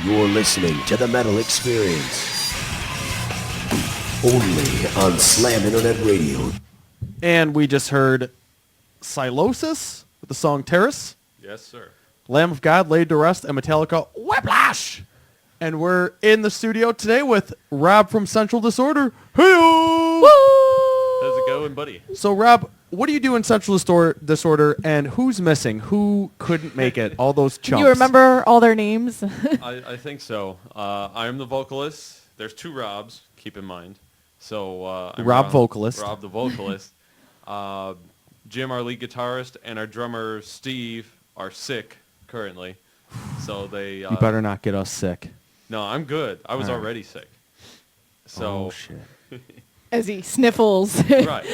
You're listening to The Metal Experience. Only on Slam Internet Radio. And we just heard Silosis with the song Terrace, Yes, sir. Lamb of God, Laid to Rest, and Metallica, Whiplash. And we're in the studio today with Rob from Central Disorder. Hey-o! How's it going, buddy? So, Rob, what do you do in Central Disorder, and who's missing? Who couldn't make it? All those chumps. You remember all their names? I think so. I am the vocalist. There's two Robs, keep in mind. So I'm Rob vocalist. Rob the vocalist. Jim, our lead guitarist, and our drummer, Steve, are sick currently. So they... You better not get us sick. No, I'm good. I was All right. already sick. So... Oh, shit. As he sniffles. Right.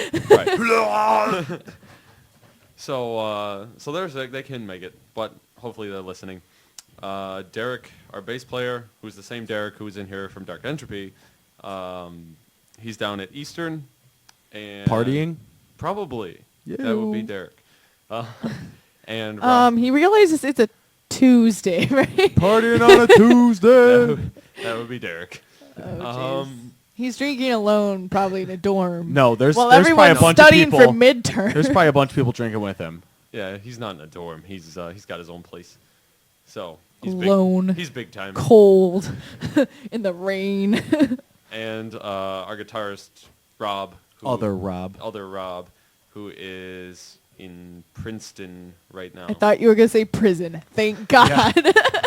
So they're sick. They can make it, but hopefully they're listening. Derek, our bass player, who's the same Derek who was in here from Dark Entropy, he's down at Eastern. And Partying? Probably. Yo. That would be Derek. And Rob, He realizes it's a Tuesday, right? Partying on a Tuesday. that would be Derek. Oh, jeez. He's drinking alone, probably in a dorm. No, there's While probably a everyone's bunch of studying people. for midterm. There's probably a bunch of people drinking with him. Yeah, he's not in a dorm. He's got his own place. So he's Alone. Big, he's big time. Cold in the rain. And our guitarist Rob, Other Rob. who is in Princeton right now. I thought you were going to say prison. Thank God.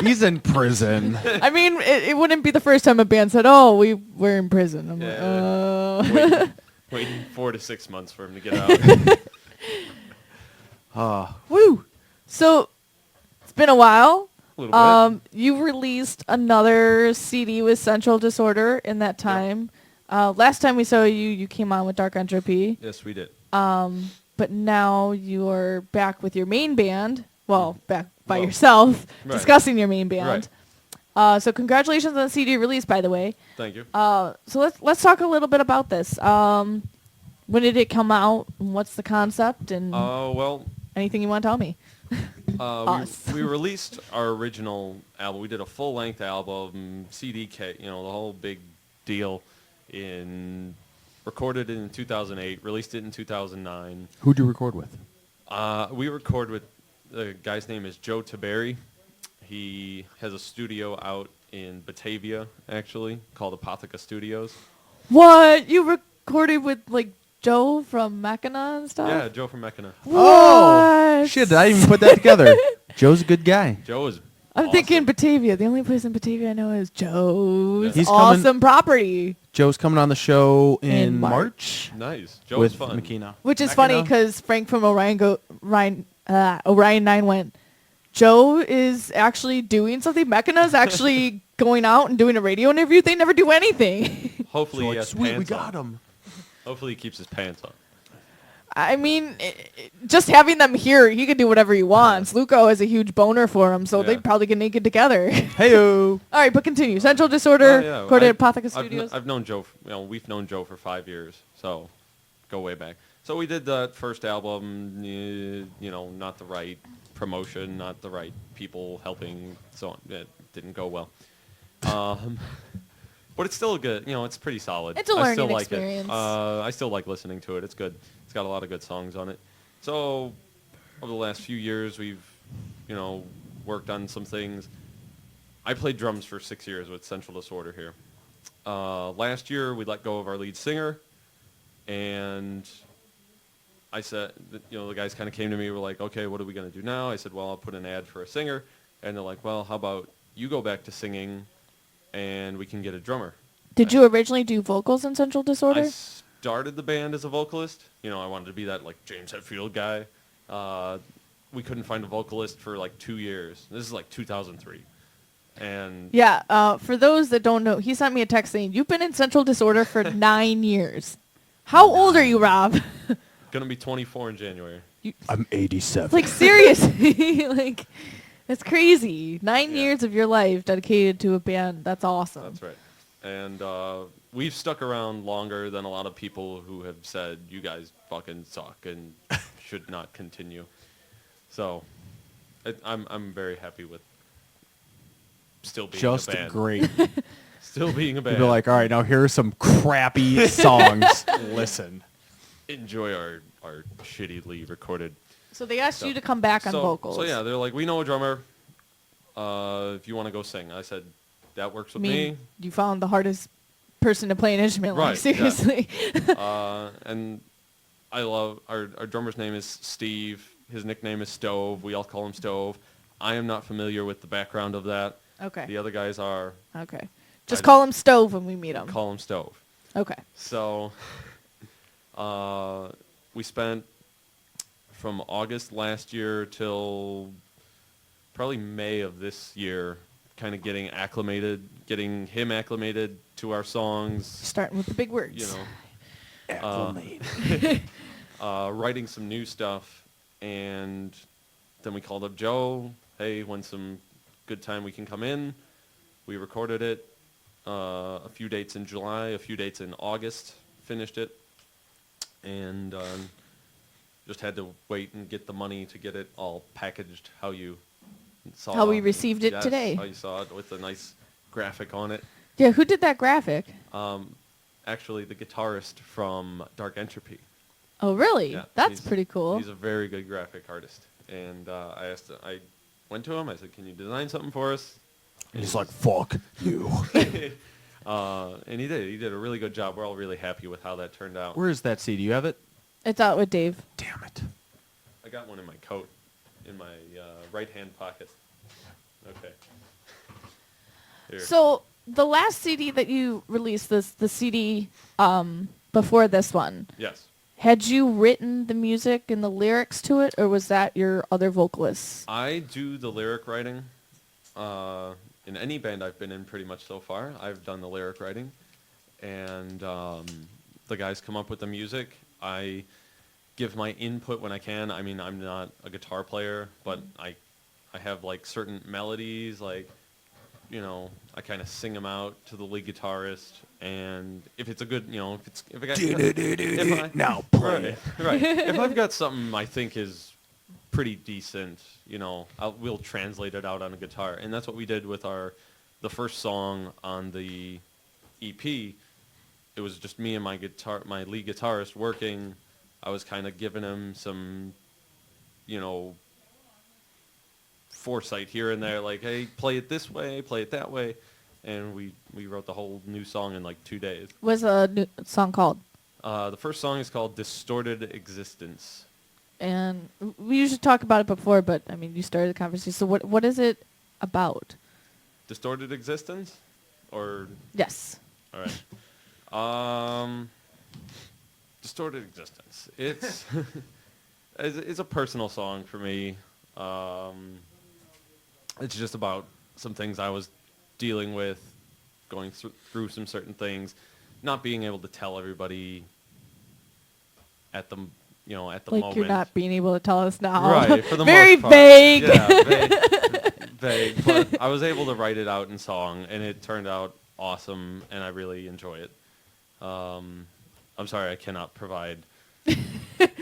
He's in prison. I mean, it wouldn't be the first time a band said, oh, we're in prison. I'm like, Yeah. oh. Waiting 4 to 6 months for him to get out. Woo. So, it's been a while. A little bit. You released another CD with Central Disorder in that time. Last time we saw you, you came on with Dark Entropy. Yes, we did. But now you're back with your main band. Well, back by yourself, Right. discussing your main band. So congratulations on the CD release, by the way. Thank you. So let's talk a little bit about this. When did it come out? What's the concept? And Well, anything you want to tell me? Us. we released our original album. We did a full-length album, CDK, the whole big deal. Recorded it in 2008, released it in 2009. Who'd you record with? We record with, the guy's name is Joe Taberry. He has a studio out in Batavia, actually, called Apotheca Studios. What? You recorded with, like, Joe from Machina and stuff? Yeah, Joe from Mechana. Oh, What? shit, did I even put that together? Joe's a good guy. Joe is I'm awesome. thinking Batavia. The only place in Batavia I know is Joe's He's coming- awesome property. Joe's coming on the show in In March Nice. Joe's with fun. Makina. Which is Machina? funny because Frank from Orion 9 went, Joe is actually doing something. Mechana's actually going out and doing a radio interview. They never do anything. Hopefully he has Sweet, pants we got on. him. Hopefully he keeps his pants on. I mean, just having them here, he can do whatever he wants. Luco has a huge boner for him, so Yeah. they'd probably get naked together. Heyo. All right, but continue. Central Disorder, Oh, recorded at Apotheca I've Studios. I've known Joe. We've known Joe for 5 years, so go way back. So we did that first album. Not the right promotion, not the right people helping, so on. It didn't go well. But it's still good. It's pretty solid. It's a I still learning like experience. It. I still like listening to it. It's good. It's got a lot of good songs on it. So over the last few years, we've worked on some things. I played drums for 6 years with Central Disorder here. Last year, we let go of our lead singer, and I said, the guys kind of came to me, were like, okay, what are we going to do now? I said, well, I'll put an ad for a singer. And they're like, well, how about you go back to singing, and we can get a drummer. Did you originally do vocals in Central I Disorder? started the band as a vocalist. I wanted to be that, like, James Hetfield guy. We couldn't find a vocalist for, 2 years. This is, 2003. And Yeah, for those that don't know, he sent me a text saying, you've been in Central Disorder for 9 years. How old are you, Rob? going to be 24 in January. I'm 87. Like, seriously. That's crazy. 9 Yeah. years of your life dedicated to a band. That's awesome. That's right. And we've stuck around longer than a lot of people who have said, you guys fucking suck and should not continue. So I'm very happy with still being Just a band. great. Still being a You'd band. be like, all right, now here are some crappy songs. Listen. Enjoy our shittily recorded. So they asked you to come back on vocals. So yeah, they're like, we know a drummer. If you want to go sing, I said, that works I with mean, me. you found the hardest person to play an instrument. Like, Right, yeah. seriously. And I love our drummer's name is Steve. His nickname is Stove. We all call him Stove. I am not familiar with the background of that. Okay. The other guys are. Okay. Just I- call him Stove when we meet him. Call him Stove. Okay. So we spent from August last year till probably May of this year kind of getting him acclimated to our songs, Starting with the big words. you know, Acclimate. writing some new stuff, and then we called up Joe. Hey, when's some good time we can come in? We recorded it, a few dates in July, a few dates in August, finished it, and just had to wait and get the money to get it all packaged how you saw. How we received it Yes, today. How you saw it with a nice graphic on it. Yeah, who did that graphic? Actually, the guitarist from Dark Entropy. Oh, really? Yeah, That's he's- pretty cool. He's a very good graphic artist, and I went to him. I said, "Can you design something for us?" And he's like, fuck you. And he did. He did a really good job. We're all really happy with how that turned out. Where is that CD? You have it? It's out with Dave. Damn it. I got one in my coat, in my right-hand pocket. Okay. Here. So the last CD that you released, the CD before this one, Yes. had you written the music and the lyrics to it, or was that your other vocalists? I do the lyric writing. In any band I've been in pretty much so far, I've done the lyric writing. And the guys come up with the music. I give my input when I can. I mean, I'm not a guitar player, but I have like certain melodies, like, you know, I kind of sing them out to the lead guitarist. And if it's a good, you know, if I Now play. Right. If I've got something I think is pretty decent, you know, we'll translate it out on a guitar, and that's what we did with the first song on the EP. It was just me and my lead guitarist working. I was kind of giving him some, you know, foresight here and there, like, hey, play it this way, play it that way, and we wrote the whole new song in like 2 days. What's a new song called? The first song is called Distorted Existence. And we usually talk about it before, but I mean, you started the conversation. So what is it about? Distorted Existence? Or, Yes. all right. Distorted Existence. It's it's a personal song for me. It's just about some things I was dealing with, going through some certain things, not being able to tell everybody at the Like moment. you're not being able to tell us now. Right, for the Very most part. vague. Yeah, vague. But I was able to write it out in song, and it turned out awesome, and I really enjoy it. I'm sorry I cannot provide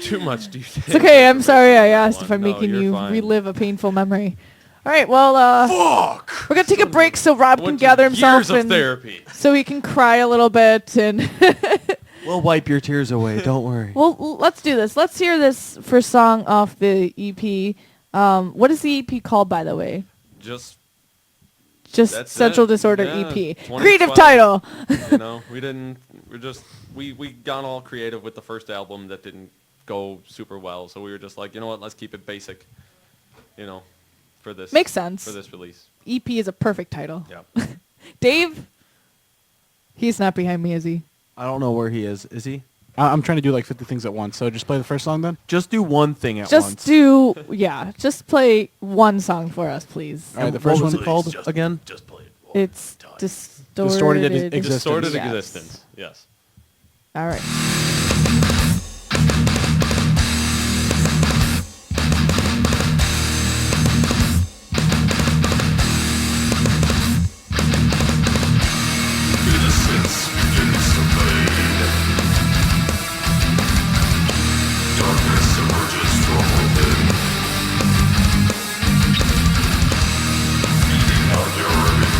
too much detail. It's okay. I'm sorry I asked One. if I'm No, making you're you fine. relive a painful memory. All right. Well, Fuck! we're gonna take a break so Rob can Went to gather himself years of and therapy. so he can cry a little bit. And We'll wipe your tears away. Don't worry. well, let's do this. Let's hear this first song off the EP. What is the EP called, by the way? Just Just That's Central it. Disorder Yeah, EP. 2012. Creative title. you know, we got all creative with the first album that didn't go super well, so we were just like, you know what, let's keep it basic, you know, for this. Makes sense. For this release. EP is a perfect title. Yeah. Dave, he's not behind me, is he? I don't know where he is. Is he? I'm trying to do like 50 things at once, so just play the first song then. Just do one thing at Just once. just play one song for us, please. All right, the What first was one it called again? Just play it. It's distorted. Distorted Existence. Distorted Yes. Existence. Yes. All right. Feeding on your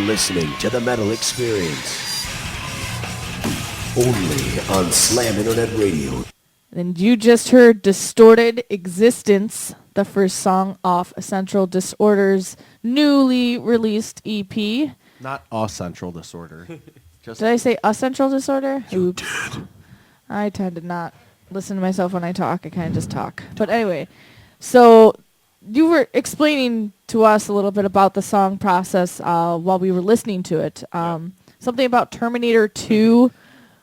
listening to the Metal Experience. Only on Slam Internet Radio. And you just heard Distorted Existence, the first song off Essential Disorder's newly released EP. Not Central Disorder. Did I say Essential Disorder? Oops. I tend to not listen to myself when I talk. I kind of just talk. But anyway, so you were explaining to us a little bit about the song process while we were listening to it. Something about Terminator 2.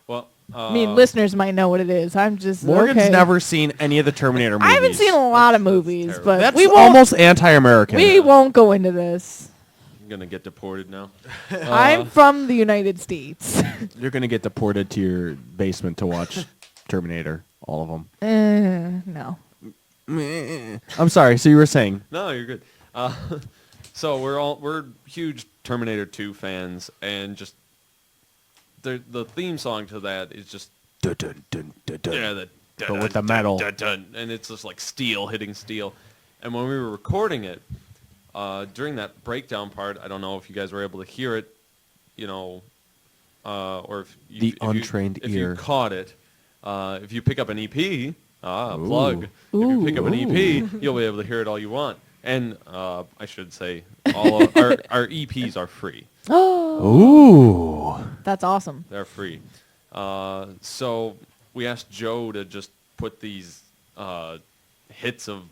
Well, I mean, listeners might know what it is. I'm just Morgan's okay. never seen any of the Terminator movies. I haven't seen a lot of movies, terrible. but That's we won't. almost anti-American. We won't go into this. I'm gonna get deported now. I'm from the United States. You're gonna get deported to your basement to watch Terminator, all of them. No. I'm sorry. So you were saying? No, you're good. So we're huge Terminator 2 fans, and just the theme song to that is just Dun, dun, dun, dun, dun. yeah, But with the metal. and it's just like steel hitting steel. And when we were recording it, during that breakdown part, I don't know if you guys were able to hear it, or if The untrained if ear. you caught it. If you pick up an EP, plug. If Ooh. you pick up an EP, you'll be able to hear it all you want. And I should say, all of our EPs are free. Oh, Ooh. that's awesome. They're free. So we asked Joe to just put these hits of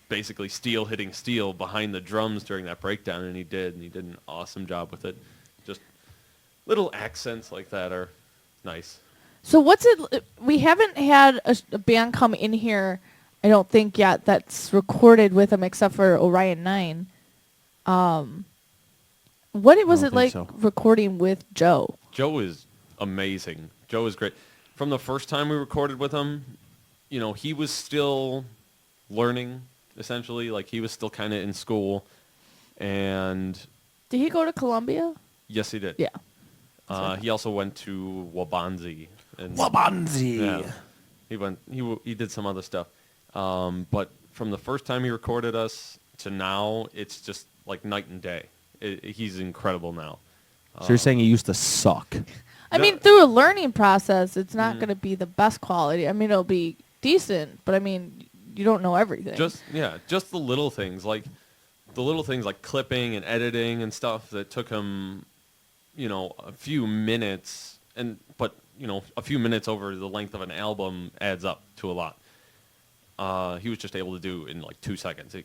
basically steel hitting steel behind the drums during that breakdown, and he did. And he did an awesome job with it. Just little accents like that are nice. So what's it? We haven't had a band come in here, I don't think yet, that's recorded with them except for Orion 9. What was don't it like think so. recording with Joe? Joe is amazing. Joe is great. From the first time we recorded with him, he was still learning, essentially. Like, he was still kind of in school. And Did he go to Columbia? yes, he did. Yeah. what I He also went to Wabanzi. And Wabanzi. Yeah. He did some other stuff. But from the first time he recorded us to now, it's just like night and day. He's incredible now. So you're saying he used to suck? I mean, through a learning process, it's not going to be the best quality. I mean, it'll be decent, but I mean, you don't know everything. Just the little things like clipping and editing and stuff that took him, a few minutes, but a few minutes over the length of an album adds up to a lot. He was just able to do in like 2 seconds.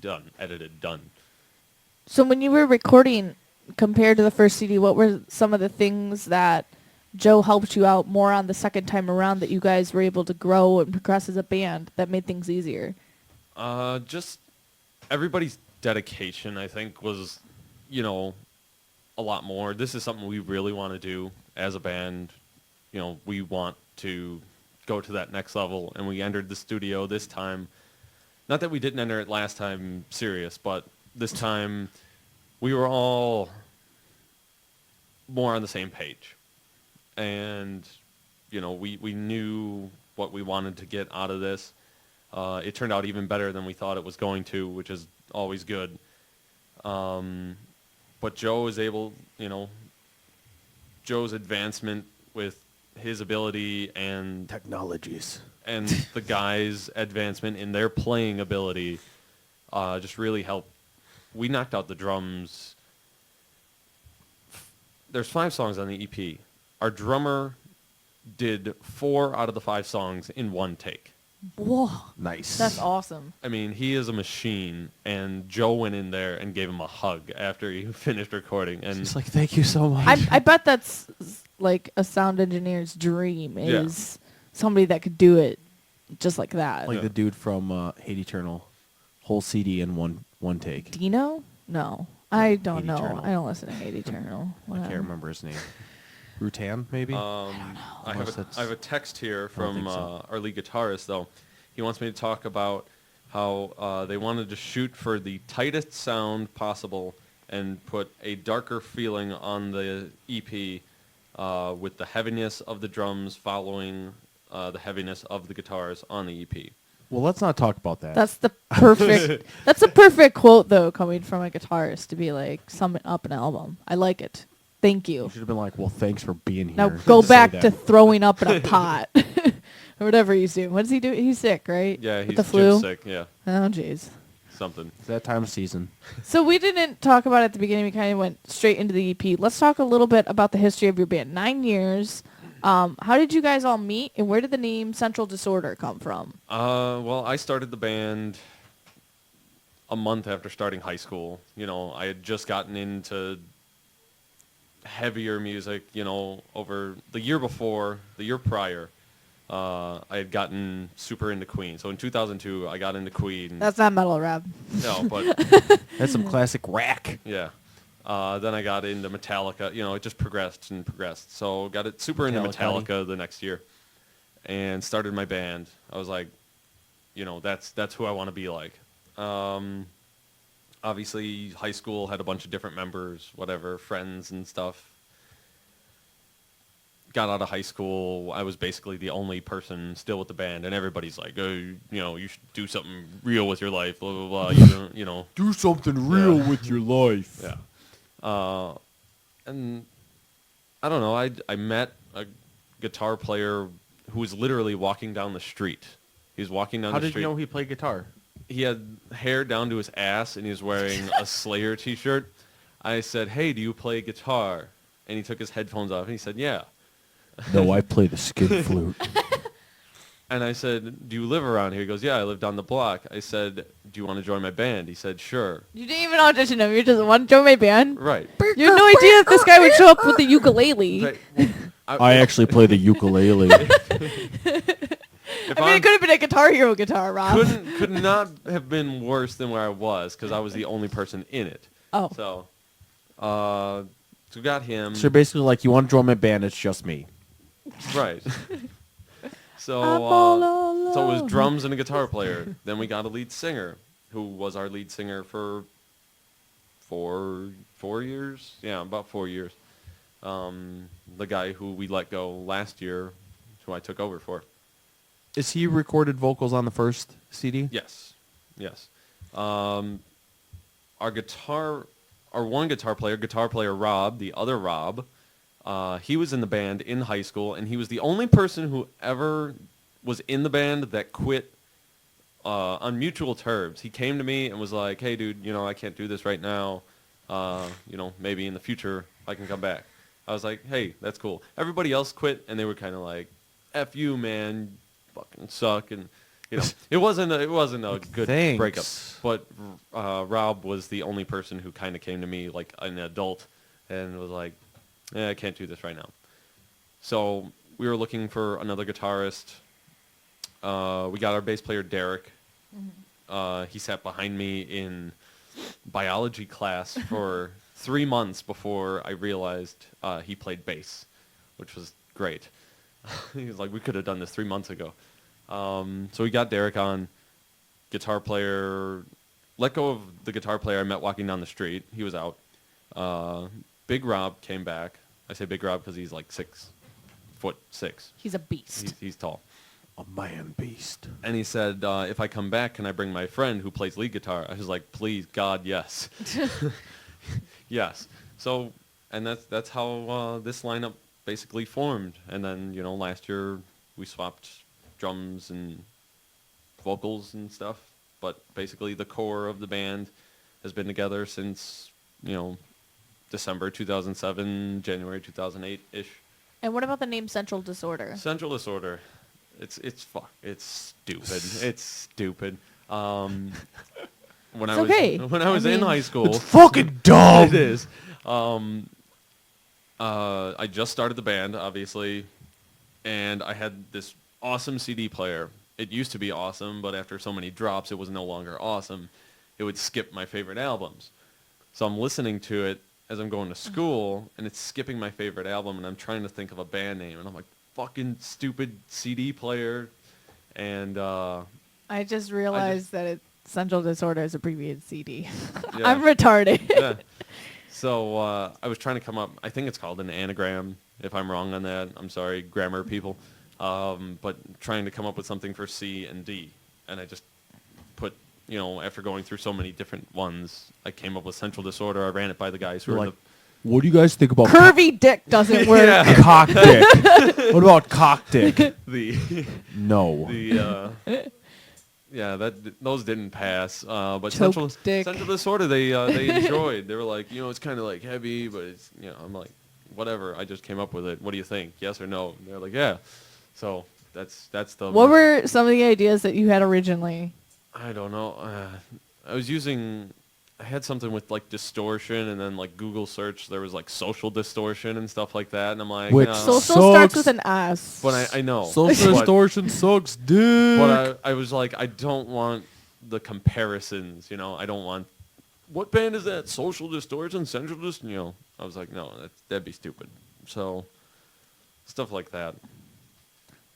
Done, edited, done. So when you were recording, compared to the first CD, what were some of the things that Joe helped you out more on the second time around that you guys were able to grow and progress as a band that made things easier? Just everybody's dedication, I think, was, a lot more. This is something we really want to do as a band. We want to go to that next level, and we entered the studio this time. Not that we didn't enter it last time serious, but this time we were all more on the same page. And, we knew what we wanted to get out of this. It turned out even better than we thought it was going to, which is always good. But Joe is able, Joe's advancement with his ability and Technologies. and the guys' advancement in their playing ability just really helped. We knocked out the drums. There's 5 songs on the EP. Our drummer did 4 out of the 5 songs in one take. Whoa, Nice. that's awesome. I mean, he is a machine, and Joe went in there and gave him a hug after he finished recording. And It's like, thank you so much. I bet that's like a sound engineer's dream Yeah. is somebody that could do it just like that. like Yeah. the dude from Hate Eternal, whole CD in one take. Dino? No, I don't Hate know. Eternal. I don't listen to Hate Eternal. I can't remember his name. Rutan, maybe? I Unless that's- have a text here I don't from think so. our lead guitarist, though. He wants me to talk about how they wanted to shoot for the tightest sound possible and put a darker feeling on the EP with the heaviness of the drums following the heaviness of the guitars on the EP. Well, let's not talk about that. That's the perfect. That's a perfect quote, though, coming from a guitarist to be like summing up an album. I like it. Thank You you. should have been like, well, thanks for being here. Now go Say back that. to throwing up in a pot or whatever he's doing. What does he do? He's sick, right? Yeah, With he's the flu. Jim's sick. Yeah, Oh, jeez. something. It's that time of season. So we didn't talk about it at the beginning. We kind of went straight into the EP. Let's talk a little bit about the history of your band. 9 years. How did you guys all meet, and where did the name Central Disorder come from? Well, I started the band a month after starting high school. You know, I had just gotten into heavier music, you know, over the year before, the year prior. I had gotten super into Queen. So in 2002, I got into Queen. That's not metal, Rob. No, but That's some classic rack. yeah. Then I got into Metallica. You know, it just progressed and progressed. So got it super into Metallica. Metallica the next year, and started my band. I was like, you know, that's who I want to be like. Obviously, high school had a bunch of different members, whatever, friends and stuff. Got out of high school, I was basically the only person still with the band, and everybody's like, oh, you know, you should do something real with your life, blah, blah, blah. You know. Do something real Yeah. with your life. Yeah. And I don't know, I met a guitar player who was literally walking down the street. He was walking down How the did street. you know he played guitar? He had hair down to his ass, and he was wearing a Slayer t-shirt. I said, hey, do you play guitar? And he took his headphones off, and he said, yeah. No, I play the skin flute. And I said, do you live around here? He goes, yeah, I live down the block. I said, do you want to join my band? He said, sure. You didn't even audition him. You just want to join my band. Right. You had no idea if this guy would show up with the ukulele. Right. I actually play the ukulele. If I mean, it could have been a Guitar Hero guitar, Rob. could not have been worse than where I was, because I was the only person in it. Oh. So we got him. So basically, like, you want to join my band, it's just me. Right. So I'm all so it was alone. drums and a guitar player. Then we got a lead singer, who was our lead singer for 4 years. Yeah, about 4 years. The guy who we let go last year, who I took over for. Is he recorded vocals on the first CD? Yes. Our one guitar player Rob, the other Rob, he was in the band in high school, and he was the only person who ever was in the band that quit on mutual terms. He came to me and was like, hey, dude, you know, I can't do this right now. You know, maybe in the future I can come back. I was like, hey, that's cool. Everybody else quit, and they were kind of like, F you, man, fucking suck. And, you know, it wasn't a good Thanks. breakup. But Rob was the only person who kind of came to me like an adult and was like, I can't do this right now. So we were looking for another guitarist. We got our bass player, Derek. He sat behind me in biology class for 3 months before I realized he played bass, which was great. He was like, we could have done this 3 months ago. So we got Derek on, guitar player, let go of the guitar player I met walking down the street. He was out. Big Rob came back. I say Big Rob because he's like 6'6". He's a beast. He's tall. A man beast. And he said, if I come back, can I bring my friend who plays lead guitar? I was like, please, God, yes. Yes. So, and that's how this lineup basically formed. And then, you know, last year we swapped drums and vocals and stuff. But basically the core of the band has been together since, you know, December 2007, January 2008-ish. And what about the name Central Disorder? Central Disorder. It's stupid. It's stupid. When It's I was okay. when I was I in mean- high school, Fucking dumb. it is. I just started the band, obviously, and I had this awesome CD player. It used to be awesome, but after so many drops, it was no longer awesome. It would skip my favorite albums. So I'm listening to it as I'm going to school, and it's skipping my favorite album, and I'm trying to think of a band name, and I'm like, fucking stupid CD player. And I just realized that Central Disorder is abbreviated CD. Yeah. I'm retarded. yeah. So I was trying to come up, I think it's called an anagram. If I'm wrong on that, I'm sorry, grammar people. But trying to come up with something for C and D. and I just put, after going through so many different ones, I came up with Central Disorder. I ran it by the guys who You're are like, what do you guys think about Curvy dick doesn't work. Yeah. cock dick? What about cock dick? the No. those didn't pass. But Choked dick. Central Disorder, they enjoyed. They were like, it's kind of like heavy, but it's, I'm like, whatever. I just came up with it. What do you think? Yes or no? And they're like, yeah. So that's the. What were some of the ideas that you had originally? I don't know. I had something with like distortion, and then like Google search, there was like social distortion and stuff like that, and I'm like, Which Social Sucks. starts with an S. But I know. Social but, distortion sucks, dude. But I was like, I don't want the comparisons, I don't want, what band is that? Social Distortion, Central Distortion, I was like, no, that'd be stupid. So, stuff like that.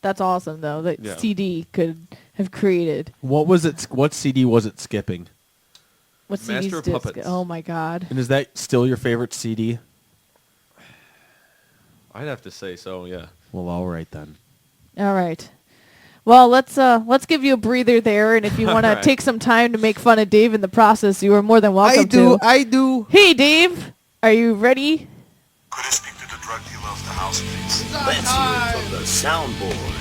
That's awesome, though, that Yeah. CD could have created. What was it? What CD was it skipping? What Master CDs of did Puppets. Oh, my God. And is that still your favorite CD? I'd have to say so, yeah. Well, all right then. All right. Well, let's give you a breather there, and if you want to All right. take some time to make fun of Dave in the process, you are more than welcome to. I do. Hey, Dave, are you ready? Could I speak to the drug dealer of the house, please? Let's hear it from the soundboard.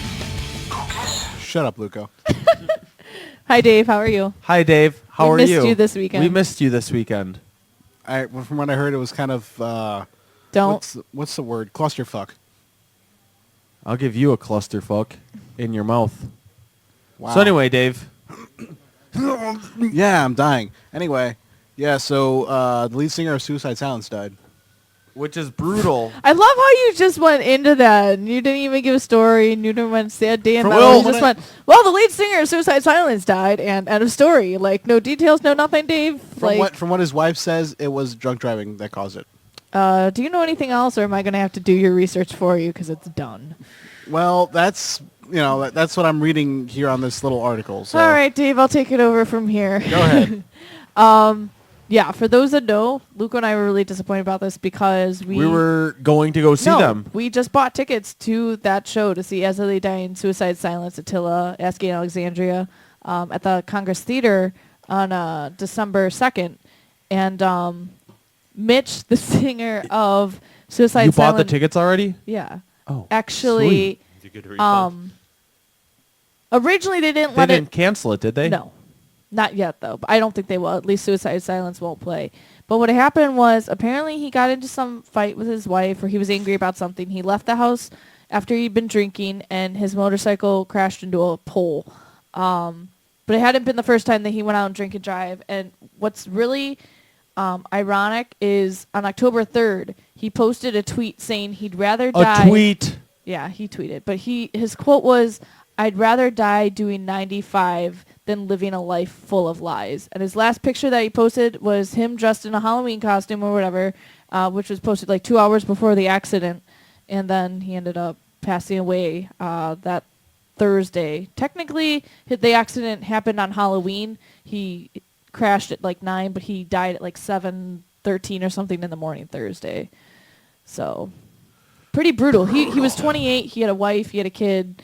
Shut up, Luco. Hi, Dave. How are you? Hi, Dave. How We are missed you? you this weekend. We missed you this weekend. From what I heard, it was kind of Don't. what's the word? Clusterfuck. I'll give you a clusterfuck in your mouth. Wow. So anyway, Dave. Yeah, I'm dying. Anyway, yeah. So the lead singer of Suicide Silence died. Which is brutal. I love how you just went into that, and you didn't even give a story, and you didn't went sad day and For metal. You Will, just went, well, the lead singer of Suicide Silence died, and end of story. Like, no details, no nothing, Dave. From what his wife says, it was drunk driving that caused it. Do you know anything else, or am I going to have to do your research for you because it's done? Well, that's that's what I'm reading here on this little article. So. All right, Dave, I'll take it over from here. Go ahead. Yeah, for those that know, Luke and I were really disappointed about this because we were going to go see them. We just bought tickets to that show to see As I Lay Dying, Suicide Silence, Attila, Asking Alexandria at the Congress Theater on December 2nd. And Mitch, the singer of Suicide You Silence... bought the tickets already? Yeah. Oh, Actually, Did you get a refund? originally they didn't They let didn't it... cancel it, did they? No. Not yet, though. But I don't think they will. At least Suicide Silence won't play. But what happened was, apparently he got into some fight with his wife, or he was angry about something. He left the house after he'd been drinking, and his motorcycle crashed into a pole. But it hadn't been the first time that he went out and drink and drive. And what's really ironic is, on October 3rd, he posted a tweet saying he'd rather die... A tweet. Yeah, he tweeted. But his quote was, "I'd rather die doing 95 than living a life full of lies." And his last picture that he posted was him dressed in a Halloween costume or whatever, which was posted like 2 hours before the accident. And then he ended up passing away that Thursday. Technically, the accident happened on Halloween. He crashed at like 9, but he died at like 7:13 or something in the morning Thursday. So, pretty brutal. He was 28. He had a wife. He had a kid.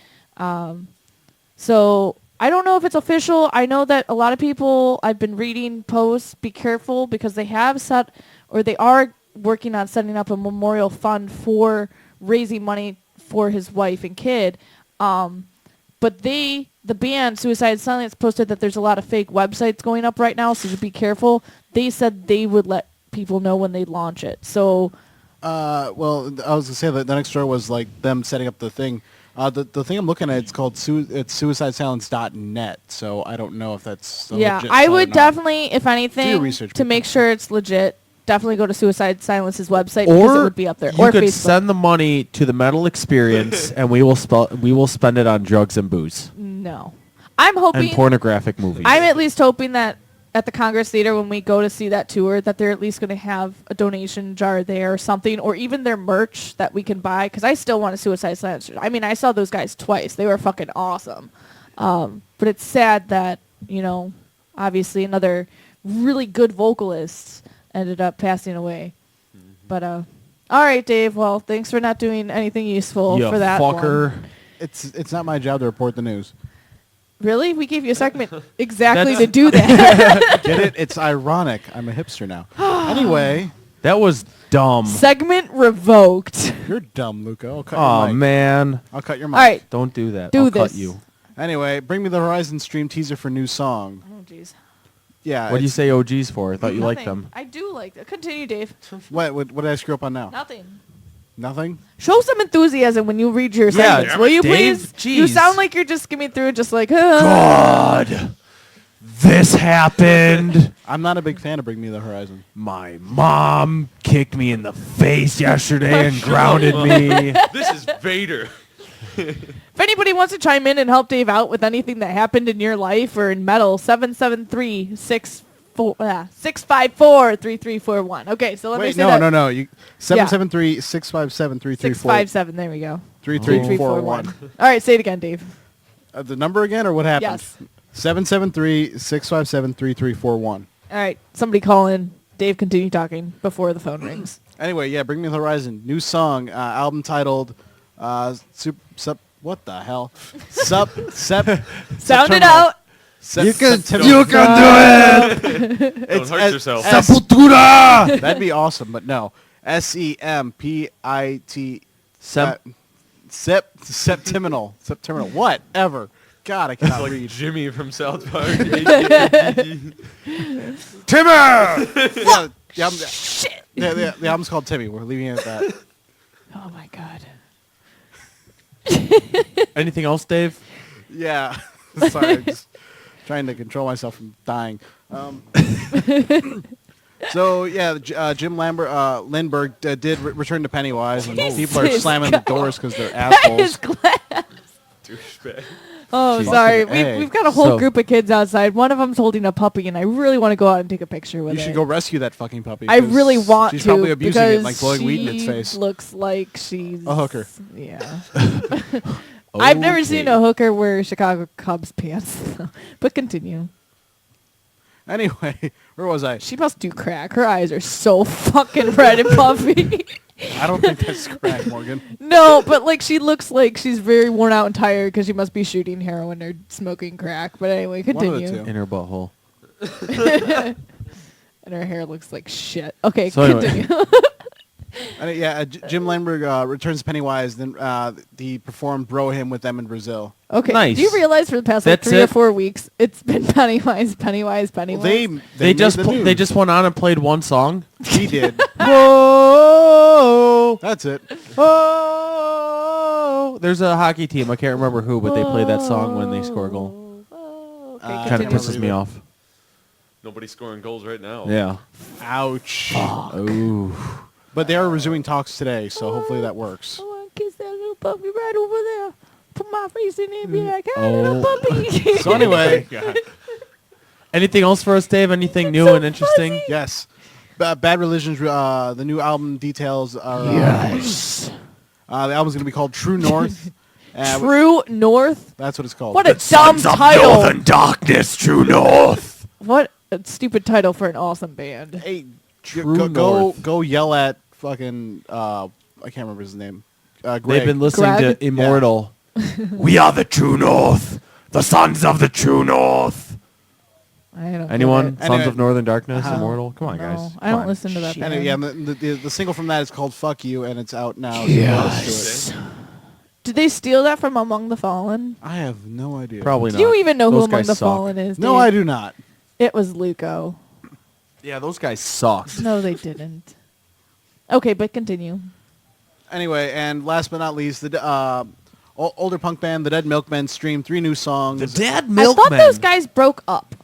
So I don't know if it's official. I know that a lot of people, I've been reading posts, be careful because they have set, or they are working on setting up a memorial fund for raising money for his wife and kid. But the band Suicide Silence posted that there's a lot of fake websites going up right now, so to be careful. They said they would let people know when they launch it. So, Well, I was gonna say that the next story was like them setting up the thing. The thing I'm looking at, it's called it's suicidesilence.net. So I don't know if that's a yeah, legit I site or would not. definitely, if Do anything, your research, to people. make sure it's legit, definitely go to Suicide Silence's website because it Or would be up there. you Or could Facebook. send the money to the Metal Experience, and we will spend it on drugs and booze No. I'm hoping, and pornographic movies. I'm at least hoping that at the Congress Theater when we go to see that tour that they're at least going to have a donation jar there or something, or even their merch that we can buy, because I still want a Suicide Silence shirt. I mean, I saw those guys twice. They were fucking awesome. But it's sad that, obviously another really good vocalist ended up passing away. But, all right, Dave. Well, thanks for not doing anything useful you for that fucker. one. It's not my job to report the news. Really? We gave you a segment exactly to do that. Get it? It's ironic. I'm a hipster now. Anyway, That was dumb. Segment revoked. you're dumb, Luca. I'll cut Oh your mic. man. I'll cut your mic. All right. Don't do that. Do I'll cut this. you. Anyway, Bring Me the Horizon stream teaser for new song. Oh, jeez. Yeah. What do you it's- say OGs for? I thought you liked Nothing. them. I do like them. Continue, Dave. What did I screw up on now? Nothing. Nothing? Show some enthusiasm when you read your Yeah, segments, will you Dave, please? You jeez. sound like you're just skimming through, just like, God, this happened. I'm not a big fan of Bring Me the Horizon. My mom kicked me in the face yesterday and grounded me. This is Vader. If anybody wants to chime in and help Dave out with anything that happened in your life or in metal, 773-654-3341. Okay, so let me Wait, say that. no. You 773-657-3341. 657, there we go. 3341. All right, say it again, Dave. The number again, or what happened? Yes. 773-657-3341. All right, somebody call in. Dave, continue talking before the phone rings. Anyway, yeah, Bring Me the Horizon. New song, album titled, what the hell? Sound it September. out. You can do it. Don't hurt yourself. Sepultura. That'd be awesome, but no. SEMPIT. Septiminal. Whatever. God, I It's cannot like read. Jimmy from South Park. Timber. Yeah, the album, Shit. The album's called Timmy. We're leaving it at that. Oh, my God. Anything else, Dave? Yeah. Sorry, I'm just trying to control myself from dying. So yeah, Jim Lindbergh did return to Pennywise, and people are Jesus slamming God. the doors because they're That is assholes. glass. Douchebag. Oh, Jeez. sorry. Fucking A. We've got a whole So- group of kids outside. One of them's holding a puppy, and I really want to go out and take a picture with You it. should go rescue that fucking puppy. I 'cause really want she's to probably abusing because it, like blowing weed in its face. looks like she's A hooker. Yeah. I've never seen Okay. a hooker wear Chicago Cubs pants, but continue. Anyway, where was I? She must do crack. Her eyes are so fucking red and puffy. I don't think that's crack, Morgan. No, but like she looks like she's very worn out and tired because she must be shooting heroin or smoking crack. But anyway, One of the continue. two. In her butthole. And her hair looks like shit. Okay, So anyway. continue. Jim Lindbergh returns to Pennywise. Then he performed "Bro Him" with them in Brazil. Okay. Nice. Do you realize for the past like That's 3 or it? 4 weeks it's been Pennywise? Well, They made just the they news. just went on and played one song. He did. Whoa! That's it. Whoa! There's a hockey team. I can't remember who, but they play that song when they score a goal. Okay, Kinda Kind of continue. pisses me off. Nobody's scoring goals right now. Yeah. Ouch. Ooh. But they are resuming talks today, so hopefully that works. I want to kiss that little puppy right over there. Put my face in it and be like, hey, Oh. little puppy. So anyway, Anything else for us, Dave? Anything new so and interesting? fuzzy. yes. Bad Religion's the new album details are. Yes. The album's going to be called True North. True North? That's what it's called. What a dumb title. darkness, true north. What a stupid title for an awesome band. Hey, True go North. go yell at fucking I can't remember his name. Greg. They've been listening Greg? to Immortal. We are the true north, the sons of the true north. I don't Anyone? get it. Sons Anyway. of Northern Darkness, Uh-huh. Immortal? Come on, No, guys. I don't Come on. listen to that Shit. band. And yeah, the single from that is called "Fuck You" and it's out now. So listen to it. Did they steal that from Among the Fallen? I have no idea. Probably Do not. you even know Those who Among guys the suck. Fallen is? No, Dave? I do not. It was Luco. Yeah, those guys sucked. No, they didn't. Okay, but continue. Anyway, and last but not least, the older punk band, the Dead Milkmen, streamed 3 new songs. Dead I thought those guys broke up.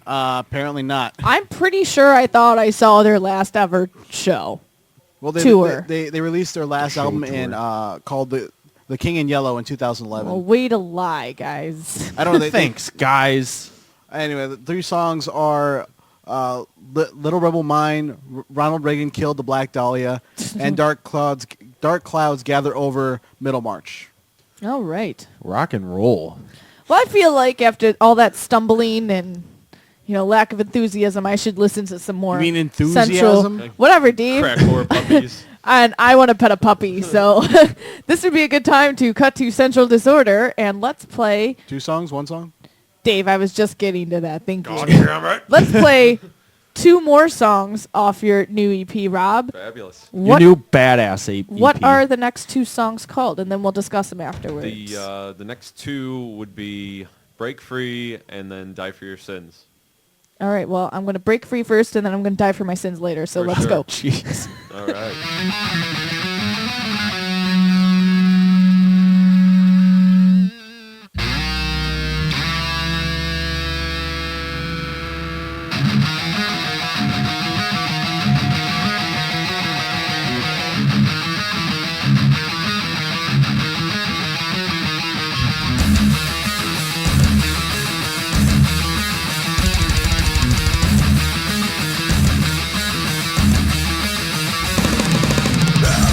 Apparently not. I'm pretty sure I thought I saw their last ever show. Well, Tour. they released their last album in called the King in Yellow in 2011. Well, way to lie, guys. I don't know. Thanks, guys. Anyway, the 3 songs are Little Rebel Mine, Ronald Reagan Killed the Black Dahlia, and Dark Clouds Gather Over Middlemarch. All right. Rock and roll. Well, I feel like after all that stumbling and lack of enthusiasm, I should listen to some more. You mean Central, enthusiasm? whatever, Dave. Crack whore puppies. And I want to pet a puppy, so this would be a good time to cut to Central Disorder and let's play 2 songs, 1 song? Dave, I was just getting to that. Thank you. God damn it. Let's play 2 more songs off your new EP, Rob. Fabulous. What, Your new badass EP. what are the next 2 songs called? And then we'll discuss them afterwards. The next 2 would be Break Free and then Die for Your Sins. All right, well, I'm going to break free first, and then I'm going to die for my sins later. So For let's sure. go. Jeez. All right. Now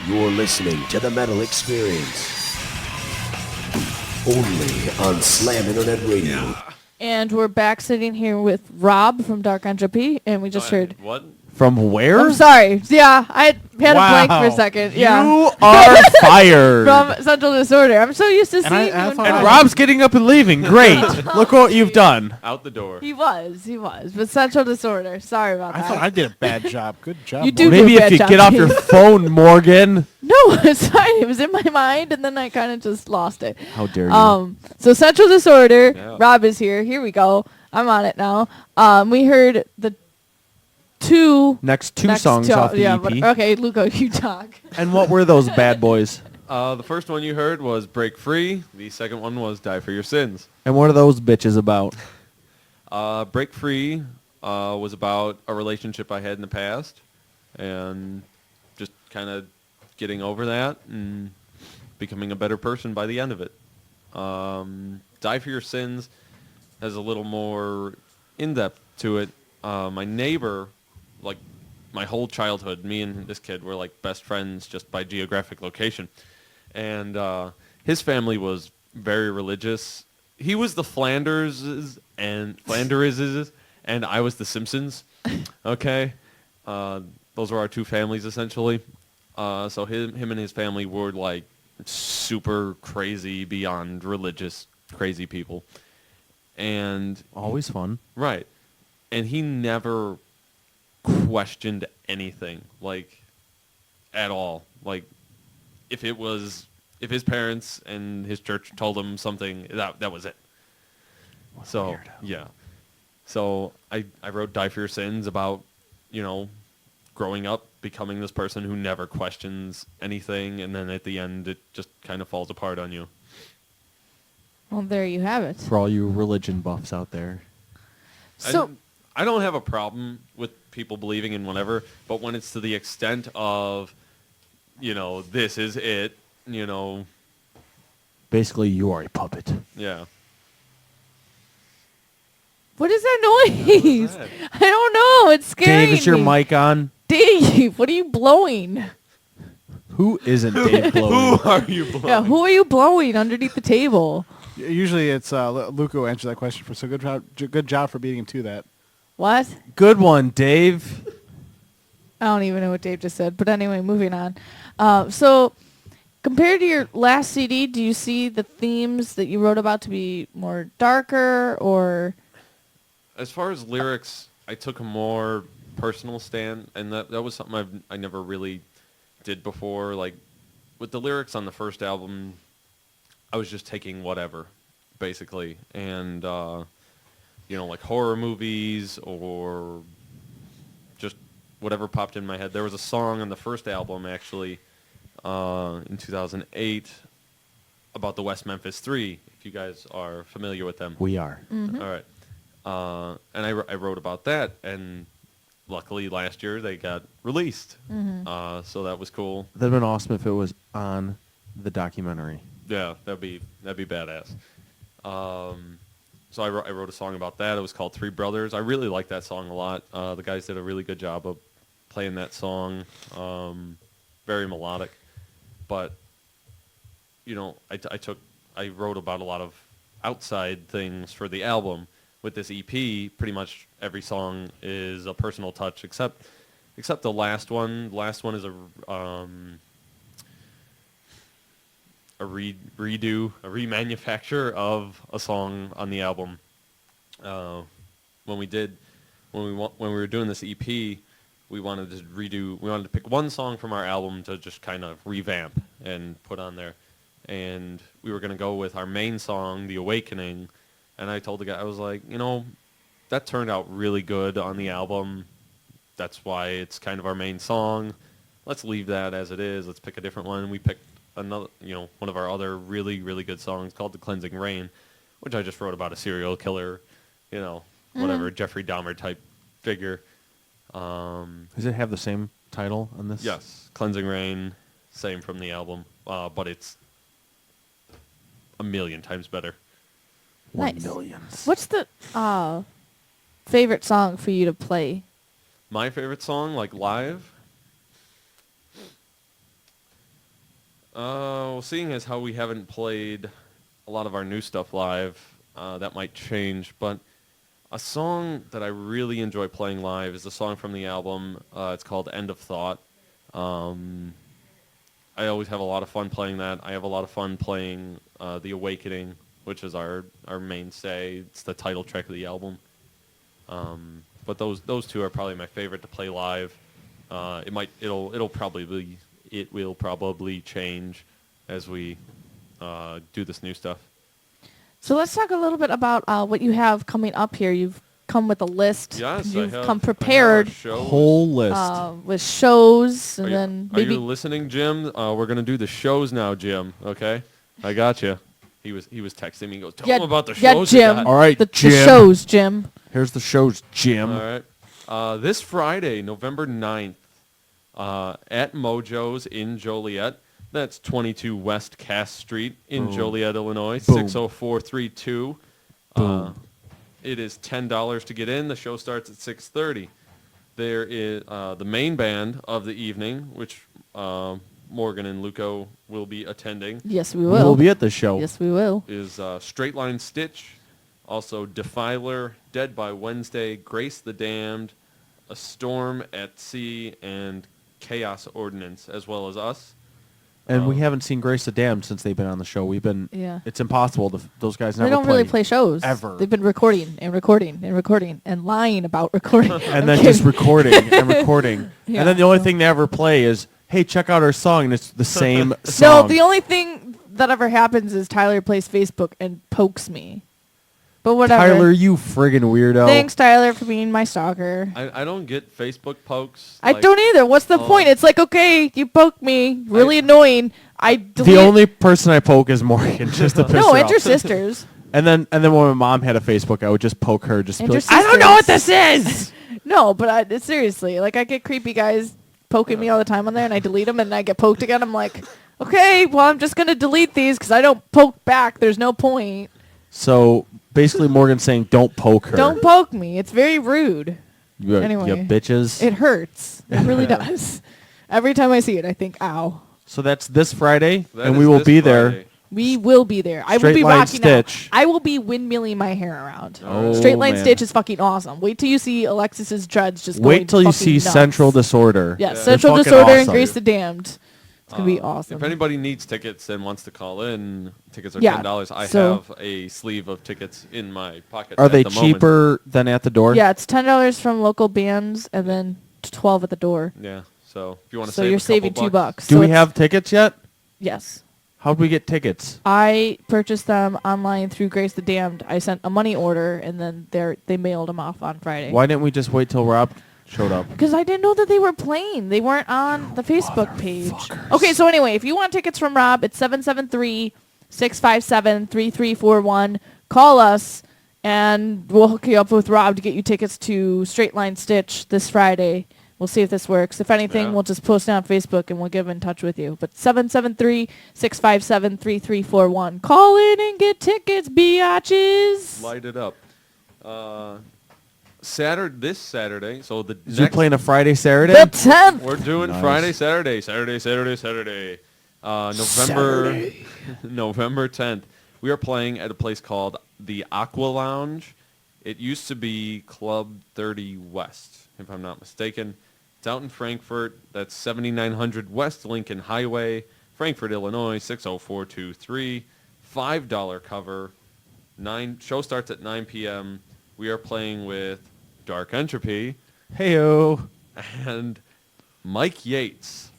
You're listening to the Metal Experience. Only on Slam Internet Radio. And we're back sitting here with Rob from Dark Entropy, and we just heard. What? From where? I'm sorry. Yeah, I had a blank for a second. Yeah. You are fired. From Central Disorder. I'm so used to seeing you. I in thought- and front. Rob's getting up and leaving. Great. Look what you've done. Out the door. He was. But Central Disorder. Sorry about I that. thought I did a bad job. Good job. You boys. do Maybe a if bad you job, get off Dave. your phone, Morgan. No, it's fine. It was in my mind, and then I kind of just lost it. How dare you? So Central Disorder. Yeah. Rob is here. Here we go. I'm on it now. We heard the Next two next songs two- off the yeah, EP. but- okay, Luco, you talk. And what were those bad boys? The first one you heard was Break Free. The second one was Die for Your Sins. And what are those bitches about? Break Free was about a relationship I had in the past and just kind of getting over that and becoming a better person by the end of it. Die for Your Sins has a little more in-depth to it. My neighbor, like my whole childhood, me and this kid were like best friends just by geographic location. And his family was very religious. He was the Flanders and I was the Simpsons. Okay, those were our two families essentially. So him and his family were like super crazy, beyond religious, crazy people. And Always fun. right, and he never questioned anything, like at all. Like if his parents and his church told him something, that was it. So yeah. So I wrote Die for Your Sins about, growing up, becoming this person who never questions anything, and then at the end it just kind of falls apart on you. Well, there you have it. For all you religion buffs out there. So, I don't have a problem with people believing in whatever, but when it's to the extent of, this is it, Basically, you are a puppet. yeah. what is that noise? that? I don't know. It's scary. Dave, is your mic on? Dave, what are you blowing? Who isn't Dave blowing? Who are you blowing? Yeah, who are you blowing underneath the table? Usually it's Luco answers that question for. So good job for beating him to that. What? Good one, Dave. I don't even know what Dave just said. But anyway, moving on. So, compared to your last CD, do you see the themes that you wrote about to be more darker or... As far as lyrics, I took a more personal stand, and that was something I never really did before. Like, with the lyrics on the first album, I was just taking whatever, basically. And, like horror movies or just whatever popped in my head. There was a song on the first album, actually, in 2008, about the West Memphis 3, if you guys are familiar with them. We are. Mm-hmm. All right. And I wrote about that, and luckily last year they got released. Mm-hmm. So that was cool. That'd been awesome if it was on the documentary. Yeah, that'd be badass. So I wrote a song about that. It was called Three Brothers. I really like that song a lot. The guys did a really good job of playing that song. Very melodic, but you know, I wrote about a lot of outside things for the album. With this EP, pretty much every song is a personal touch, except the last one. The last one is a remanufacture of a song on the album. When we were doing this EP, we wanted to pick one song from our album to just kind of revamp and put on there. And we were going to go with our main song, The Awakening. And I told the guy, I was like, you know, that turned out really good on the album. That's why it's kind of our main song. Let's leave that as it is. Let's pick a different one. And we picked another, you know, one of our other really, really good songs called The Cleansing Rain, which I just wrote about a serial killer, you know, whatever, Jeffrey Dahmer type figure. Does it have the same title on this? Yes, Cleansing Rain, same from the album, but it's a million times better. Nice. 1 million. What's the favorite song for you to play? My favorite song, like live? Well, seeing as how we haven't played a lot of our new stuff live, that might change, but a song that I really enjoy playing live is a song from the album. It's called End of Thought. I always have a lot of fun playing that. I have a lot of fun playing The Awakening, which is our mainstay. It's the title track of the album. But those two are probably my favorite to play live. It will probably change as we do this new stuff. So let's talk a little bit about what you have coming up here. You've come with a list. Yes, You've I have, come prepared I have our shows. Whole list. with shows, and Are then are maybe you listening, Jim? We're gonna do the shows now, Jim. Okay, I got you. He was texting me. He goes, "Tell him about the shows." you Jim. got." All right, the Jim. shows, Jim. Here's the shows, Jim. All right. This Friday, November 9th, at Mojo's in Joliet. That's 22 West Cass Street in Boom. Joliet, Illinois, Boom. 60432. It is $10 to get in. The show starts at 6:30. There is the main band of the evening, which Morgan and Luco will be attending, Yes, we We will. will be at the show. Yes, we will. is Straight Line Stitch, also Defiler, Dead by Wednesday, Grace the Damned, A Storm at Sea, and Chaos Ordinance, as well as us. And we haven't seen Grace the Damned since they've been on the show. Yeah. It's impossible. Those guys never They don't really play shows. ever. They've been recording and recording and recording and lying about recording. And then just recording and recording. Yeah. And then the only thing they ever play is, hey, check out our song. And it's the same No, song. the only thing that ever happens is Tyler plays Facebook and pokes me. But whatever. Tyler, you friggin' weirdo. Thanks, Tyler, for being my stalker. I don't get Facebook pokes. I like- don't either. What's the Oh. point? It's like, okay, you poked me. Really annoying. I delete. The only person I poke is Morgan, just to piss No, her and off. your sisters. And then when my mom had a Facebook, I would just poke her, just And be your like, I don't know what sisters. this is. No, but seriously, like I get creepy guys poking me all the time on there, and I delete them, and I get poked again. I'm like, okay, well, I'm just gonna delete these because I don't poke back. There's no point. So basically, Morgan's saying, don't poke her. Don't poke me. It's very rude. you, anyway. you bitches. It hurts. It really does. Every time I see it, I think, ow. So that's this Friday, That and is we will this be there. Friday. We will be there. I will Straight be Line rocking out. Stitch. I will be windmilling my hair around. Oh, Straight Line man. Stitch is fucking awesome. Wait till you see Alexis's dreads just going Wait till you fucking see nuts. Central Disorder. Yeah, They're Central fucking Disorder and awesome. Grace the Damned. It's going to be awesome. If anybody needs tickets and wants to call in, tickets are Yeah, $10. I so- have a sleeve of tickets in my pocket. Are at they the moment. cheaper than at the door? Yeah, it's $10 from local bands and then 12 at the door. Yeah. So if you want to So save you're a couple saving $2. bucks. Do So we it's- have tickets yet? Yes. How do we get tickets? I purchased them online through Grace the Damned. I sent a money order and then they mailed them off on Friday. Why didn't we just wait till Rob showed up? Because I didn't know that they were playing. They weren't on the Facebook page. Okay, so anyway, if you want tickets from Rob, it's 657-3341. Call us, and we'll hook you up with Rob to get you tickets to Straight Line Stitch this Friday. We'll see if this works. If anything, Yeah. we'll just post it on Facebook, and we'll get in touch with you. But 773-657-3341. Call in and get tickets, biatches. Light it up. This Saturday, so the Is you next playing a Friday, Saturday? The 10th. we're doing Nice. Friday, Saturday. November 10th. We are playing at a place called the Aqua Lounge. It used to be Club 30 West, if I'm not mistaken. It's out in Frankfort. That's 7900 West Lincoln Highway, Frankfort, Illinois, 60423. $5 cover. Show starts at 9 p.m. We are playing with Dark Entropy Heyo. and Mike Yates.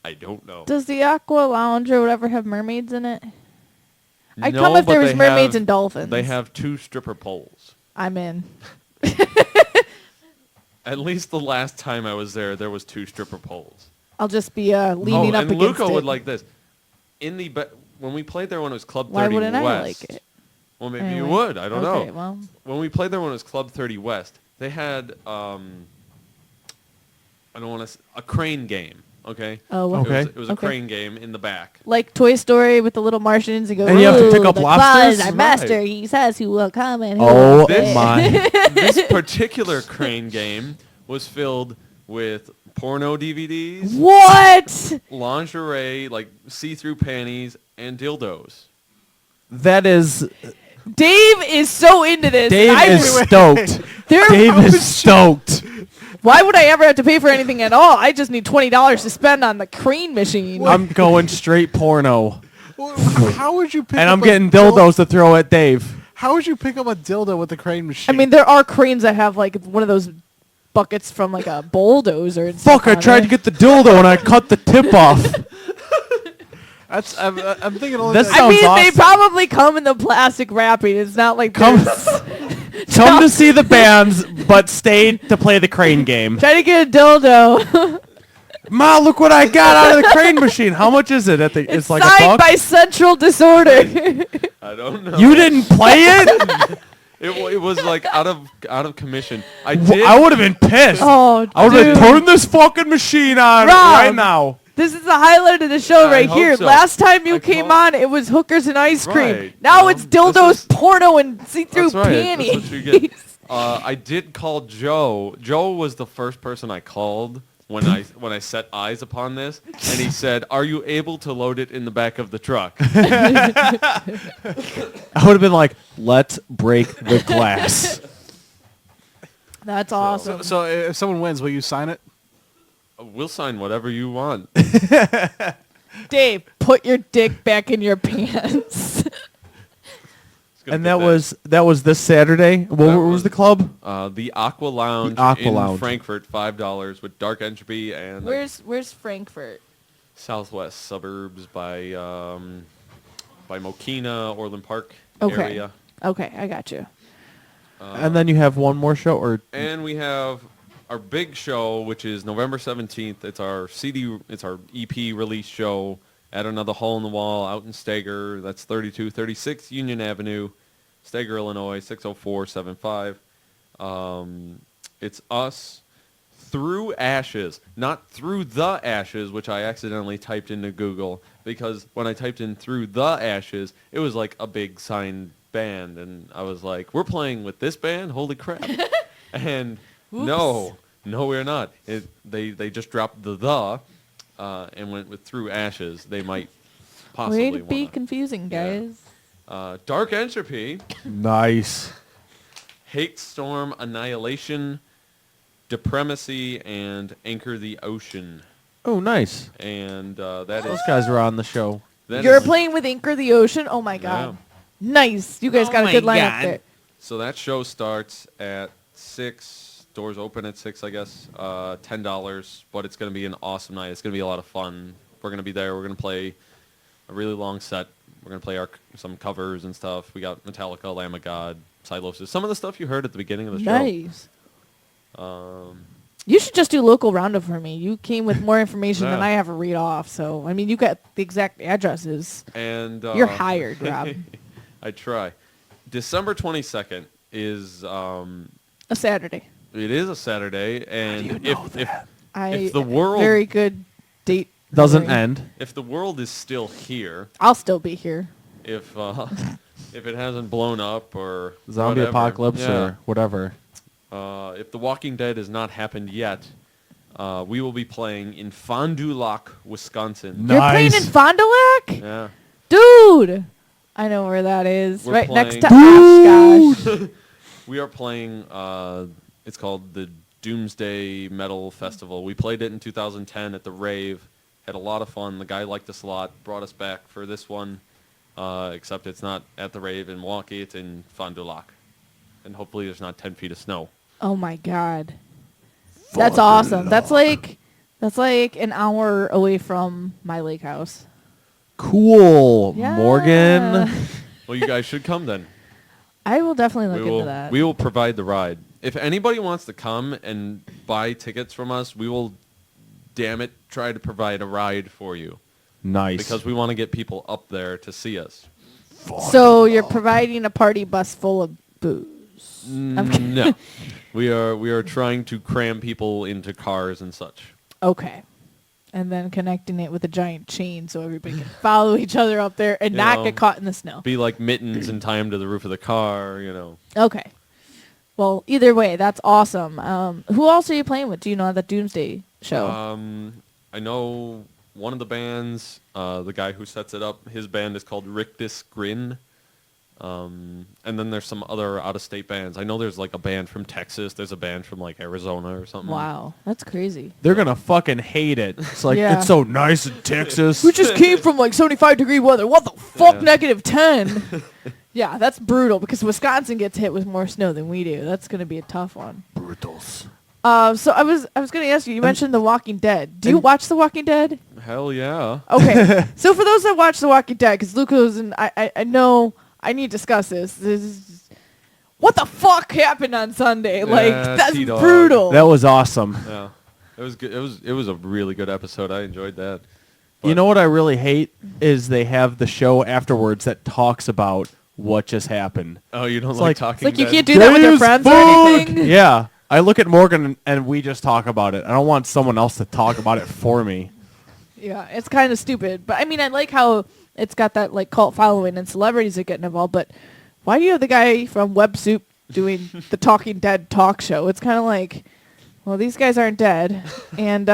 I don't know. Does the Aqua Lounge or whatever have mermaids in it? I'd No, come if there but was they mermaids have- and dolphins. They have 2 stripper poles. I'm in. At least the last time I was there was 2 stripper poles. I'll just be leaning up and against Luca it. would like this. When we played there when it was Club 30 Why wouldn't West. I like it? Well, maybe you Anyway. would. I don't Okay, know. well, When we played there when it was Club 30 West, they had a crane game. Okay. oh, well. Okay. It was a Okay. crane game in the back. Like Toy Story with the little Martians and go, And you have to pick "Ooh, up the lobsters?" claw is our Right. master. He says he will come and he Oh will stay." my. This particular crane game was filled with porno DVDs, What? lingerie, like see-through panties, and dildos. That is. Dave is so into this. Dave I- is stoked. there- Dave is stoked. Why would I ever have to pay for anything at all? I just need $20 to spend on the crane machine. I'm going straight porno. Well, how would you pick And up I'm a getting dil- dildos to throw at Dave. How would you pick up a dildo with the crane I machine? mean, there are cranes that have like one of those buckets from like a bulldozer. And Fuck, stuff I on tried it. to get the dildo and I cut the tip off. I'm thinking only That's like, I sounds mean, they awesome. probably come in the plastic wrapping. It's not like Come- there's- Come to see the bands, but stay to play the crane game. try to get a dildo. Ma, look what I got out of the crane machine. How much is it? It's like a signed buck? by Central Disorder. I don't know. You didn't play it? It was like out of commission. I did. I would have been pissed. Oh, I would have dude. been turn this fucking machine on Rob. right now. This is the highlight of the show I right hope here. so. Last time you I came called- on, it was hookers and ice cream. Right. Now Well, it's dildos, this is- porno, and see-through That's right. panties. That's what you get. I did call Joe. Joe was the first person I called when I set eyes upon this, and he said, "Are you able to load it in the back of the truck?" I would have been like, let's break the glass. That's awesome. so if someone wins, will you sign it? We'll sign whatever you want. Dave, put your dick back in your pants. It's gonna And get that was this Saturday. What That was the club? the Aqua Lounge The Aqua in Lounge. Frankfurt, $5 with Dark Entropy and like, Where's Frankfurt? southwest suburbs by Mokina, Orland Park Okay. area. Okay, I got you. And then you have one more show, or And we have our big show, which is November 17th. It's our our EP release show at another Hole in the Wall out in Stager. That's 3236 Union Avenue, Stager, Illinois, 60475. It's us through Ashes, not through the Ashes, which I accidentally typed into Google because when I typed in through the Ashes, it was like a big signed band, and I was like, "We're playing with this band? Holy crap!" And no, we're not. They just dropped the and went with through Ashes. They might possibly Way to be wanna- confusing, Yeah. guys. Dark Entropy, nice. Hate Storm, Annihilation, Depremacy, and Anchor the Ocean. Oh, nice. And that is Those guys are on the show. that You're is- playing with Anchor the Ocean? Oh my god. Yeah. Nice. You guys got a good lineup there. So that show starts at 6. Doors open at 6, I guess. $10, but it's going to be an awesome night. It's going to be a lot of fun. We're going to be there. We're going to play a really long set. We're going to play some covers and stuff. We got Metallica, Lamb of God, Silosis. Some of the stuff you heard at the beginning of the show. Nice. You should just do local roundup for me. You came with more information than Yeah. I have to read off. So, I mean, you got the exact addresses. And You're hired, Rob. I try. December 22nd is A Saturday. it is a Saturday, and If the world- very good date Doesn't memory. end. if the world is still here, I'll still be here. if if it hasn't blown up or Zombie whatever, apocalypse yeah. or whatever. If The Walking Dead has not happened yet, we will be playing in Fond du Lac, Wisconsin. No. You're playing in Nice. Fond du Lac? Yeah. Dude! I know where that is. We're right next to playing- Oshkosh. We are playing, it's called the Doomsday Metal Festival. We played it in 2010 at the Rave. Had a lot of fun. The guy liked us a lot. Brought us back for this one. Except it's not at the Rave in Milwaukee. It's in Fond du Lac. And hopefully there's not 10 feet of snow. Oh my god. That's awesome. That's like an hour away from my lake house. Cool, Yeah. Morgan. Well, you guys should come then. I will definitely look we will, into that. We will provide the ride. If anybody wants to come and buy tickets from us, we will, damn it, try to provide a ride for you. Nice. Because we want to get people up there to see us. So you're providing a party bus full of booze. I'm kidding. No. We are trying to cram people into cars and such. Okay. And then connecting it with a giant chain so everybody can follow each other up there and You not know, get caught in the snow. Be like mittens and tie them to the roof of the car, you know. Okay. Well, either way, that's awesome. Who else are you playing with? Do you know at the Doomsday show? I know one of the bands, the guy who sets it up, his band is called Rictus Grin. And then there's some other out-of-state bands. I know there's like a band from Texas. There's a band from like Arizona or something. Wow, that's crazy. They're gonna fucking hate it. It's like Yeah. it's so nice in Texas. We just came from like 75-degree weather. What the fuck, Yeah. negative 10? Yeah, that's brutal because Wisconsin gets hit with more snow than we do. That's going to be a tough one. Brutals. So I was going to ask you. You mentioned The Walking Dead. Do you watch The Walking Dead? Hell yeah. Okay. So for those that watch The Walking Dead, because Luke goes and I know I need to discuss this. This is what the fuck happened on Sunday? Like that's T-Dog. brutal. That was awesome. Yeah. It was good. It was a really good episode. I enjoyed that. You But- know what I really hate is they have the show afterwards that talks about what just happened. Oh, you don't It's like like- talking It's like you Dead? can't do that with your Dave's friends or food! anything. Yeah. I look at Morgan and we just talk about it. I don't want someone else to talk about it for me. Yeah, it's kind of stupid. But I mean, I like how it's got that like cult following and celebrities are getting involved. But why do you have the guy from Web Soup doing the Talking Dead talk show? It's kind of like, well, these guys aren't dead, and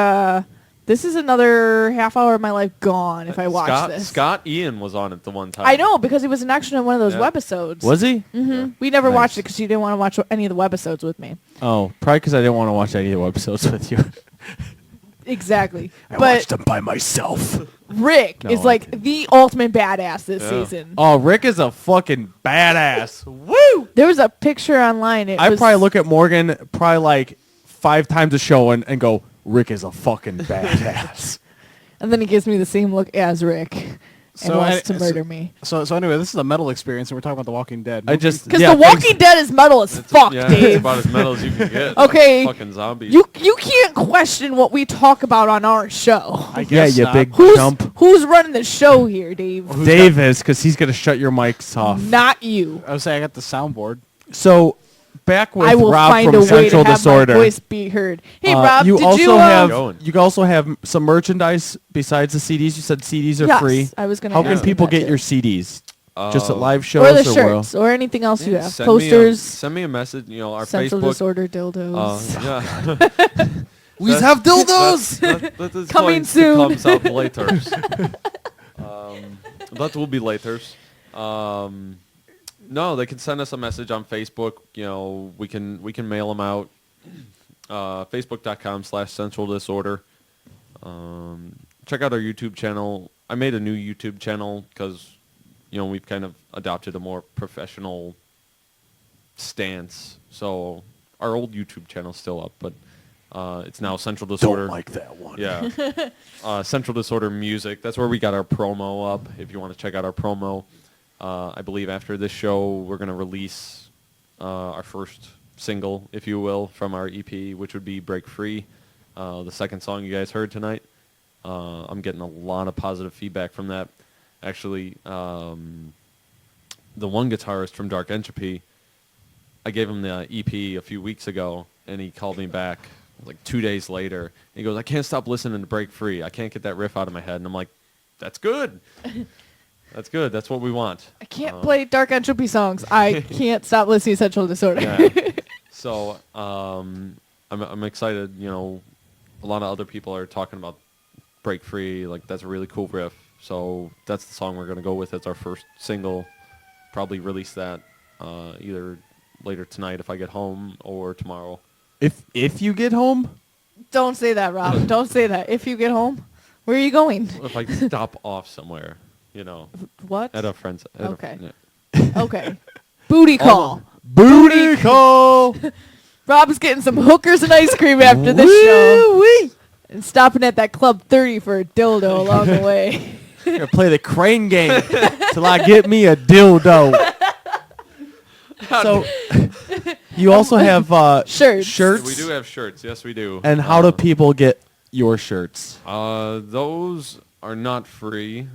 this is another half hour of my life gone if I watch this. Scott Ian was on it the one time. I know because he was an extra in one of those Yeah. webisodes. Was he? Mm-hmm. We never Nice. watched it because you didn't want to watch any of the webisodes with me. Oh, probably because I didn't want to watch any of the episodes with you. Exactly. I but watched them by myself. Rick No, is I like didn't. the ultimate badass this Yeah. season. Oh, Rick is a fucking badass. Woo! There was a picture online. I probably look at Morgan probably like 5 times a show and go, Rick is a fucking badass. And then he gives me the same look as Rick and wants to murder me. So anyway, this is a metal experience, and we're talking about The Walking Dead. I just Because yeah, The Walking Dead is metal as fuck, Yeah, it's Dave. about as metal as you can get. Okay. Fucking zombies. You can't question what we talk about on our show. I Yeah, guess you not. big Who's jump. who's running the show here, Dave? Dave is because he's gonna shut your mics off. Not you. I was saying I got the soundboard. So back with I will Rob find from a way Central to have Disorder. my voice be heard. Hey, Uh, Rob, you did also you? have Going. you also have some merchandise besides the CDs. You said CDs are Yes, free. I was gonna How ask can you people that get too. your CDs? Just at live shows or the where? shirts or anything else you have? Send Posters, send me a message. You know, our Central Facebook. Disorder dildos. Yeah. We have dildos. That is Coming going to soon. Comes out later. That will be later. No, they can send us a message on Facebook. You know, we can mail them out. Facebook.com/Central Disorder. Check out our YouTube channel. I made a new YouTube channel because, you know, we've kind of adopted a more professional stance. So our old YouTube channel's still up, but it's now Central Disorder. Don't like that one. Yeah. Central Disorder Music. That's where we got our promo up. If you want to check out our promo, I believe after this show we're going to release our first single, if you will, from our EP, which would be Break Free, the second song you guys heard tonight. I'm getting a lot of positive feedback from that. Actually, the one guitarist from Dark Entropy, I gave him the EP a few weeks ago, and he called me back like 2 days later. And he goes, I can't stop listening to Break Free. I can't get that riff out of my head. And I'm like, that's good. That's good. That's what we want. I can't play Dark Entropy songs. I can't stop listening to Central Disorder. Yeah. So I'm excited. You know, a lot of other people are talking about Break Free. Like, that's a really cool riff. So that's the song we're going to go with as our first single. Probably release that either later tonight if I get home or tomorrow. If you get home, Don't say that, Rob. Don't say that. If you get home, where are you going? If I stop off somewhere, you know, What? at a friend's. Okay. Okay. Booty call. booty call. Rob's getting some hookers and ice cream after this show. And stopping at that Club 30 for a dildo along the way. I'm gonna play the crane game till I get me a dildo. So, you also have Shirts. Shirts. We do have shirts. Yes, we do. And how do people get your shirts? Those are not free.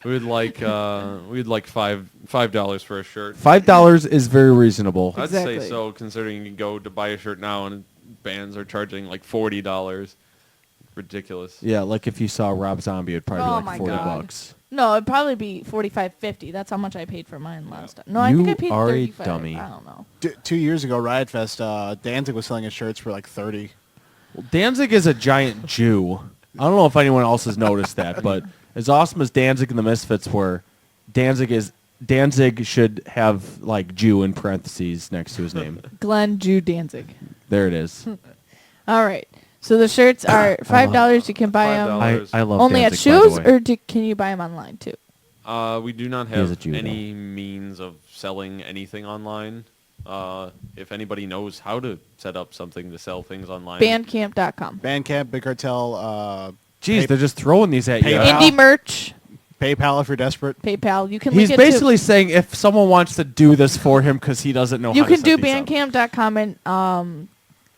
We'd like $5 for a shirt. $5 is very reasonable. I'd Exactly. say so, considering you can go to buy a shirt now and bands are charging like $40. Ridiculous. Yeah, like if you saw Rob Zombie, it'd probably Oh be my like God. $40. No, it'd probably be $45.50. That's how much I paid for mine last time. No, I You think I paid are a $35. dummy. I don't know. 2 years ago, Riot Fest, Danzig was selling his shirts for like 30. Well, Danzig is a giant Jew. I don't know if anyone else has noticed that, but as awesome as Danzig and the Misfits were, Danzig should have like Jew in parentheses next to his name. Glenn Jew Danzig. There it is. All right. So the shirts are $5. You can buy them $5. I love only Danzig, at by the shows, way. or can you buy them online too? We do not is a have Jew, any means of selling anything online. If anybody knows how to set up something to sell things online, Bandcamp.com. Bandcamp, Big Cartel, Jeez, they're just throwing these at you. PayPal. Indie merch. PayPal if you're desperate. PayPal. You can He's link it basically saying if someone wants to do this for him because he doesn't know to, you how to can do set these up. Bandcamp.com and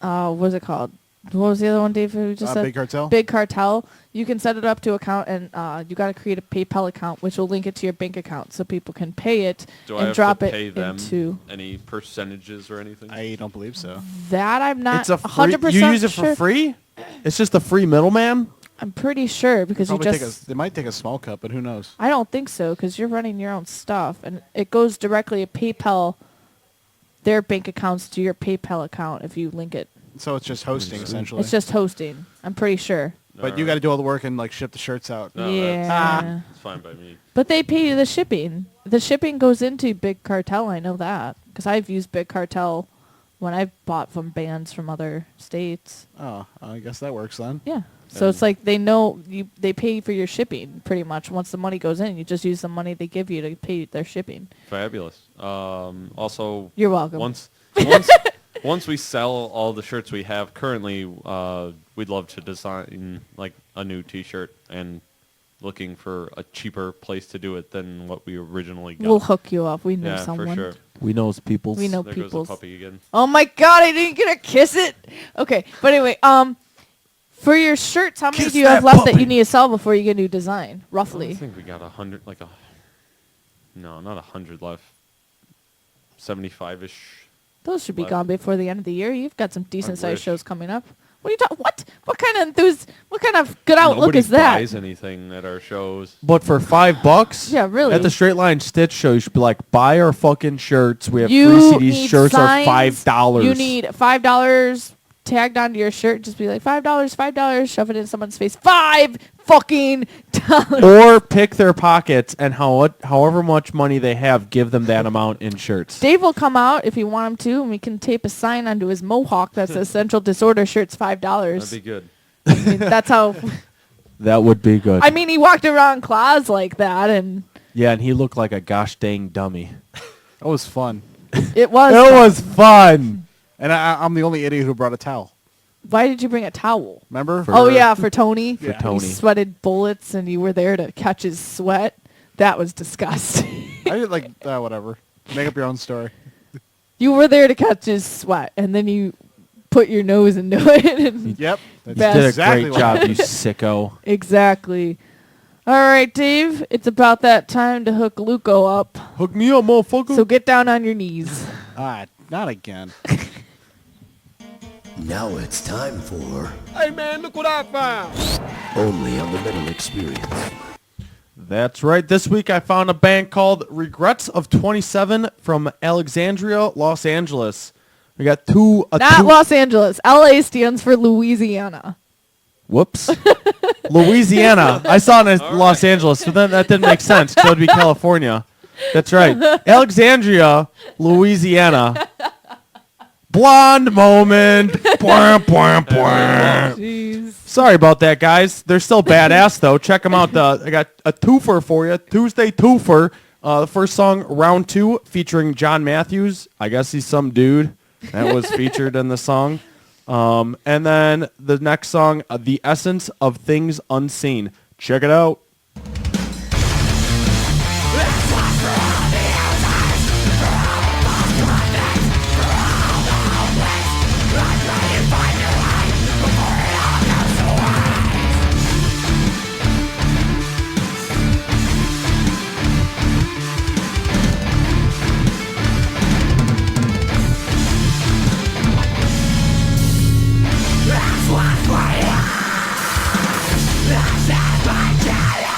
what was it called? What was the other one, Dave? Who just said Big Cartel. Big Cartel. You can set it up to account, and you got to create a PayPal account, which will link it to your bank account, so people can pay it do I and have drop to it pay them into any percentages or anything? I don't believe so. that. I'm not It's a free, 100% you use it sure. for free? It's just a free middleman? I'm pretty sure because you Probably just. they might take a small cut, but who knows? I don't think so because you're running your own stuff, and it goes directly to PayPal, their bank accounts to your PayPal account if you link it. So it's just hosting essentially. It's just hosting. I'm pretty sure. but you got to do all the work and like ship the shirts out. No, Yeah. It's fine by me. But they pay you the shipping. The shipping goes into Big Cartel. I know that because I've used Big Cartel when I've bought from bands from other states. Oh, I guess that works then. Yeah. So it's like they know they pay for your shipping pretty much. Once the money goes in, you just use the money they give you to pay their shipping. Fabulous. Also, You're welcome. Once we sell all the shirts we have currently, we'd love to design like a new T-shirt, and looking for a cheaper place to do it than what we originally got. We'll hook you up. We know yeah, someone. for sure. We knows people's. We know There goes people's. the puppy again. Oh my God! I didn't get a kiss it. Okay, but anyway, for your shirts, how many Kiss do you have that left that puppy. you need to sell before you get a new design, I roughly? think we got 100, no, not 100 left. 75-ish. Those should be left. gone before the end of the year. You've got some decent sized wish. shows coming up. What are you talking? What kind of What kind of good outlook Nobody is that? buys anything at our shows. But for $5, Yeah, really. at the Straight Line Stitch show, you should be like, buy our fucking shirts. We have You free CDs. need Shirts signs. are $5. You need $5 tagged onto your shirt. Just be like $5, shove it in someone's face. $5 fucking dollars. Or pick their pockets and however much money they have, give them that amount in shirts. Dave will come out if you want him to, and we can tape a sign onto his mohawk that says "Central Disorder shirts $5." That'd be good. I mean, that's how. That would be good. I mean, he walked around claws like that, and Yeah, and he looked like a gosh dang dummy. That was fun. it was. It was fun. And I'm the only idiot who brought a towel. Why did you bring a towel? Remember? For- Oh yeah, for Tony. For He Tony. sweated bullets, and you were there to catch his sweat. That was disgusting. I did like whatever. Make up your own story. You were there to catch his sweat, and then you put your nose into it. And Yep. You Best. did a exactly great what job, happened. you sicko. Exactly. All right, Dave. It's about that time to hook Luco up. Hook me up, motherfucker. So get down on your knees. Not again. Now it's time for Hey man, look what I found. Only on the Metal Experience. That's right. This week I found a band called Regrets of 27 from Alexandria, Los Angeles. We got Not Los Angeles. LA stands for Louisiana. Whoops. Louisiana. I saw it in Los Angeles, so then that didn't make sense because that would be California. That's right. Alexandria, Louisiana. Blonde moment. Bwah, bwah, bwah. Jeez. Sorry about that, guys. They're still badass, though. Check them out. I got a twofer for you. Tuesday twofer. The first song, Round 2, featuring John Matthews. I guess he's some dude that was featured in the song. And then the next song, The Essence of Things Unseen. Check it out. That's what we are. That's what we are.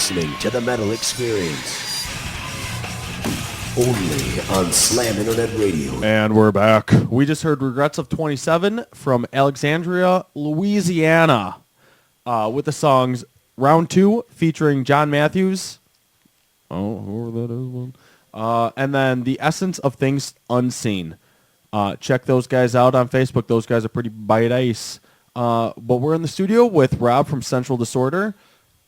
listening to the Metal Experience. Only on Slam Internet Radio. And we're back. We just heard Regrets of 27 from Alexandria, Louisiana, with the songs Round 2 featuring John Matthews. Oh, whoever that is. One. And then The Essence of Things Unseen. Check those guys out on Facebook. Those guys are pretty bite ice. But we're in the studio with Rob from Central Disorder,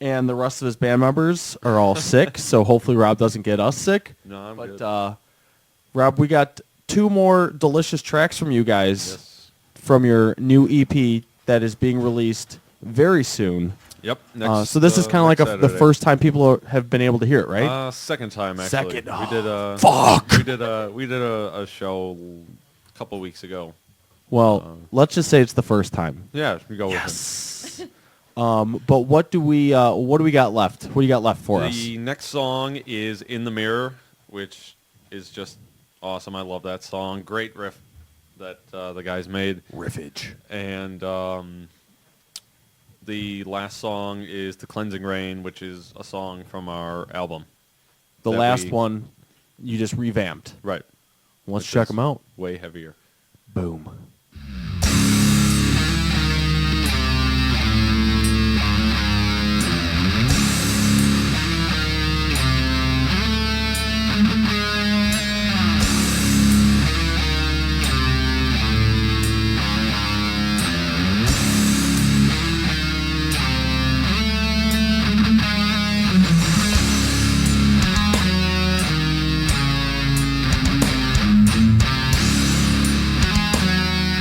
and the rest of his band members are all sick, so hopefully Rob doesn't get us sick. No, I'm but, good. Rob, we got 2 more delicious tracks from you guys Yes. from your new EP that is being released very soon. Yep. Next, So this is kind of like next the Saturday. first time people have been able to hear it, right? Second time actually. Second. We did a Fuck. We did a show a couple weeks ago. Well, let's just say it's the first time. Yeah, we go with Yes. But what do we got left? What do you got left for it. us? The next song is In the Mirror, which is just awesome. I love that song. Great riff that the guys made. Riffage. And the last song is The Cleansing Rain, which is a song from our album. The that last we- one you just revamped. Right. Let's Which check is them out. Way heavier. Boom. Thank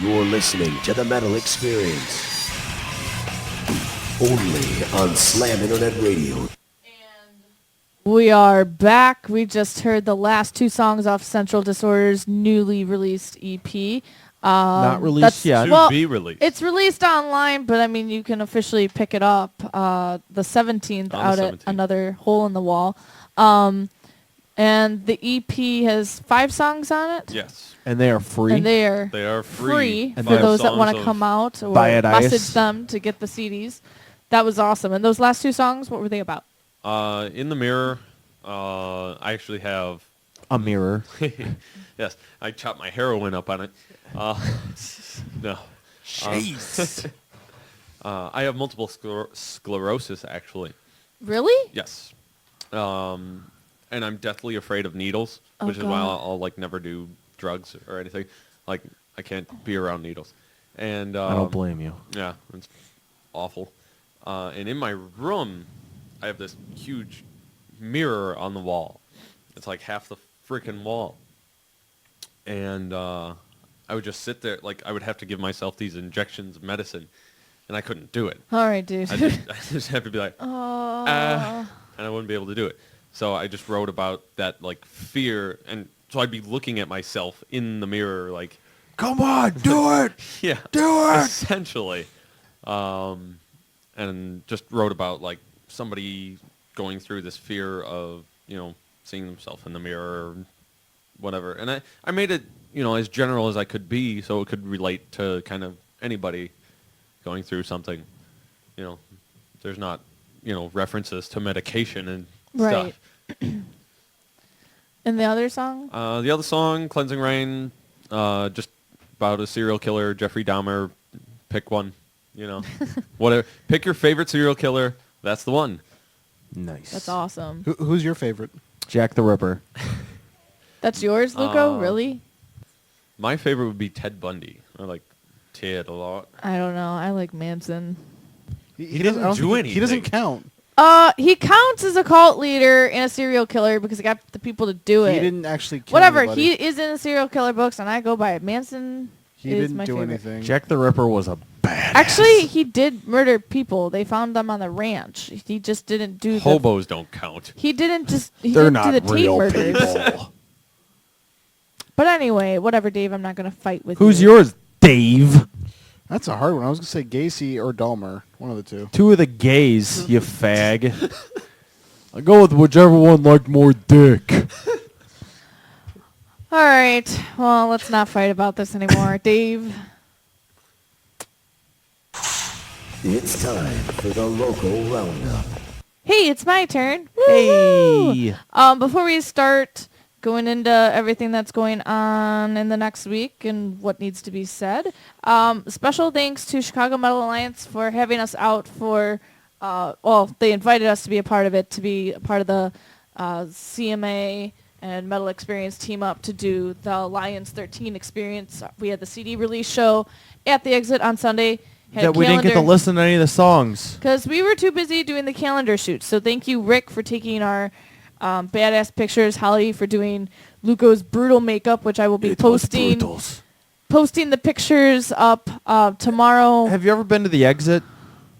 You're listening to the Metal Experience. Only on Slam Internet Radio. We are back. We just heard the last two songs off Central Disorder's newly released EP. Not released that's- yet. To Well, be released. It's released online, but I mean, you can officially pick it up the 17th On the out 17th. at Another Hole in the Wall. And the EP has 5 songs on it. Yes. And they are free. And they are They are free free. for 5 those that songs want to of- come out or Buy it message ice. them to get the CDs. That was awesome. And those last 2 songs, what were they about? In the Mirror, I actually have... A mirror. Yes, I chopped my heroin up on it. No. Jeez. I have multiple sclerosis, actually. Really? Yes. And I'm deathly afraid of needles, Oh, which is why God. I'll like never do drugs or anything. Like I can't be around needles. And I don't blame you. Yeah, it's awful. And in my room, I have this huge mirror on the wall. It's like half the freaking wall. And I would just sit there, like I would have to give myself these injections of medicine, and I couldn't do it. All right, dude. I just have to be like, and I wouldn't be able to do it. So I just wrote about that, like, fear, and so I'd be looking at myself in the mirror, like, Come on, do it. yeah, Do it! essentially, and just wrote about like somebody going through this fear of seeing themselves in the mirror or whatever, and I made it as general as I could be, so it could relate to kind of anybody going through something. There's not references to medication and Right. stuff. And the other song? The other song, Cleansing Rain, just about a serial killer, Jeffrey Dahmer. Pick one, whatever. Pick your favorite serial killer. That's the one. Nice. That's awesome. Who's your favorite? Jack the Ripper. That's yours, Luco? Really? My favorite would be Ted Bundy. I like Ted a lot. I don't know. I like Manson. He doesn't I don't do think He doesn't anything. count. He counts as a cult leader and a serial killer because he got the people to do it. He didn't actually kill Whatever. anybody. He is in the serial killer books, and I go by it. Manson He is didn't my do favorite. anything. Jack the Ripper was a badass. Actually, he did murder people. They found them on the ranch. He just didn't do the... Hobos don't count. He didn't just... He They're didn't not do the real Tate murders. people. But anyway, whatever, Dave. I'm not going to fight with Who's you. yours, Dave? That's a hard one. I was going to say Gacy or Dahmer. One of the two. 2 of the gays, you fag. I go with whichever one liked more dick. All right. Well, let's not fight about this anymore. Dave. It's time for the local roundup. Hey, it's my turn. Woo! Hey. Before we start going into everything that's going on in the next week and what needs to be said, special thanks to Chicago Metal Alliance for having us out for, they invited us to be a part of it, to be a part of the CMA and Metal Experience team up to do the Lions 13 experience. We had the CD release show at the Exit on Sunday. Had a That we didn't get to calendar- listen to any of the songs. because we were too busy doing the calendar shoot. So thank you, Rick, for taking our badass pictures. Holly for doing Luco's brutal makeup, which I will be posting the pictures up tomorrow. Have you ever been to the Exit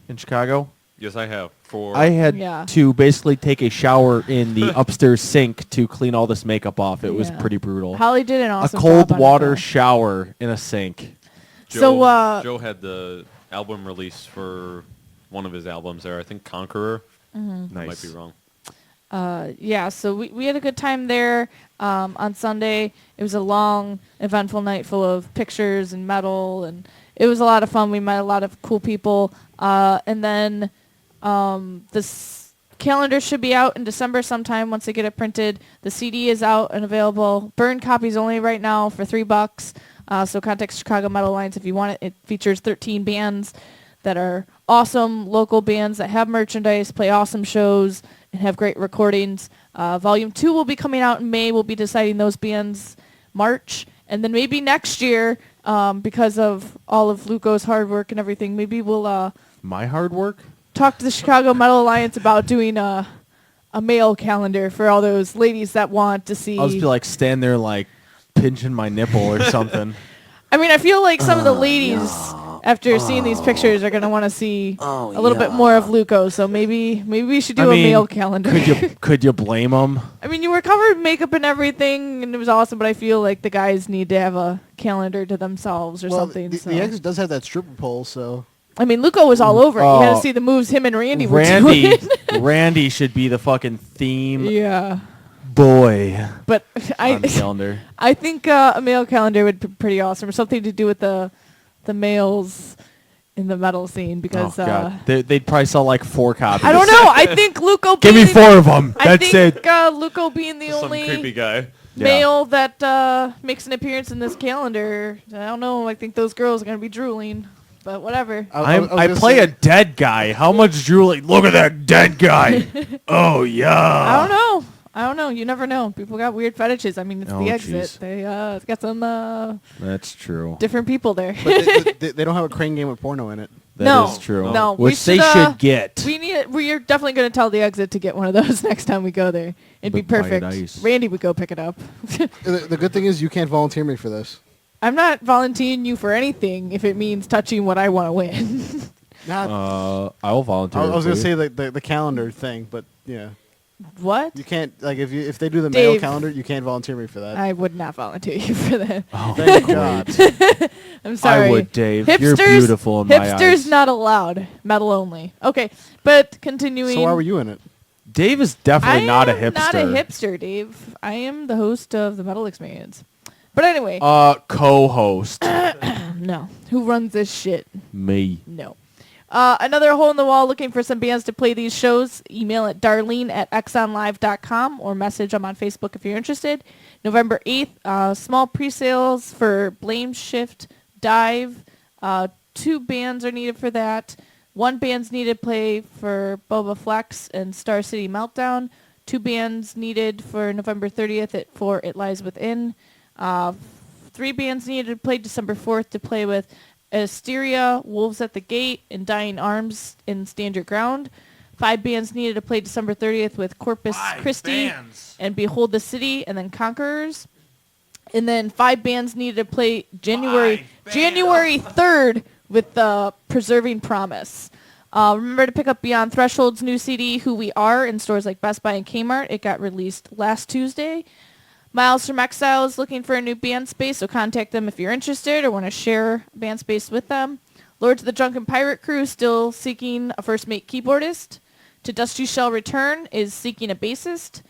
in Chicago? Yes, I have. I had Yeah. to basically take a shower in the upstairs sink to clean all this makeup off. It was Yeah. pretty brutal. Holly did an awesome a cold job on it, water though. shower in a sink. Joe had the album release for one of his albums there. I think Conqueror. Mm-hmm. Nice. Might be wrong. So we had a good time there on Sunday. It was a long, eventful night full of pictures and metal, and it was a lot of fun. We met a lot of cool people. And then this calendar should be out in December sometime once they get it printed. The CD is out and available. Burned copies only right now for $3. So contact Chicago Metal Alliance if you want it. It features 13 bands that are awesome local bands that have merchandise, play awesome shows, and have great recordings. Volume 2 will be coming out in May. We'll be deciding those bands March. And then maybe next year, because of all of Luco's hard work and everything, maybe we'll My hard work? talk to the Chicago Metal Alliance about doing a male calendar for all those ladies that want to see. I'll just be like stand there like pinching my nipple or something. I mean, I feel like some of the ladies, after seeing these pictures, are gonna want to see a little bit more of Luco. So maybe we should do a male calendar. Could you blame them? I mean, you were covered in makeup and everything, and it was awesome. But I feel like the guys need to have a calendar to themselves or something. The, so. the Exit does have that stripper pole, so I mean, Luco was all over it. You had to Oh. see the moves him and Randy were doing. Randy should be the fucking theme Yeah, boy but on the calendar. I think a male calendar would be pretty awesome, or something to do with the males in the metal scene, Oh because god, they'd probably sell like 4 copies. I don't know. I think Luco. Give me being- 4 of them. I That's think it. Luco being the Some creepy only guy. male that makes an appearance in this calendar. I don't know. I think those girls are gonna be drooling, but whatever. I was gonna play say- a dead guy. How much drooling? Look at that dead guy. Oh yeah. I don't know. You never know. People got weird fetishes. I mean, it's Oh, the Exit. jeez. They got some That's true. different people there. But they don't have a crane game with porno in it. That is No, true. no, we Which they should, should get. We're definitely going to tell the Exit to get one of those next time we go there. It'd be But buy it perfect. nice. Randy would go pick it up. The good thing is you can't volunteer me for this. I'm not volunteering you for anything if it means touching what I want to win. Not, I will volunteer. I was for gonna you. say the calendar thing, but yeah, What? you can't like if they do the male Dave. calendar, you can't volunteer me for that. I would not volunteer you for that. Thank God. I'm sorry. I would, Dave. You're beautiful in my hipsters eyes. not allowed. Metal only. Okay, but continuing. So why were you in it? Dave is definitely not a hipster. Not a hipster, Dave. I am the host of the Metal Experience. But anyway, Co-host. no. Who runs this shit? Me. No. Another hole in the wall looking for some bands to play these shows. Email at darlene@exonlive.com or message them on Facebook if you're interested. November 8th, small pre-sales for Blame Shift, Dive. 2 bands are needed for that. 1 band's needed to play for Boba Flex and Star City Meltdown. 2 bands needed for November 30th for It Lies Within. 3 bands needed to play December 4th to play with Asteria, Wolves at the Gate, and Dying Arms in Stand Your Ground. 5 bands needed to play December 30th with Corpus Christi and Behold the City, and then Conquerors. And then 5 bands needed to play January 3rd with Preserving Promise. Remember to pick up Beyond Threshold's new CD, Who We Are, in stores like Best Buy and Kmart. It got released last Tuesday. Miles from Exile is looking for a new band space, so contact them if you're interested or want to share band space with them. Lords of the Drunken Pirate Crew still seeking a first mate keyboardist. To Dust You Shall Return is seeking a bassist.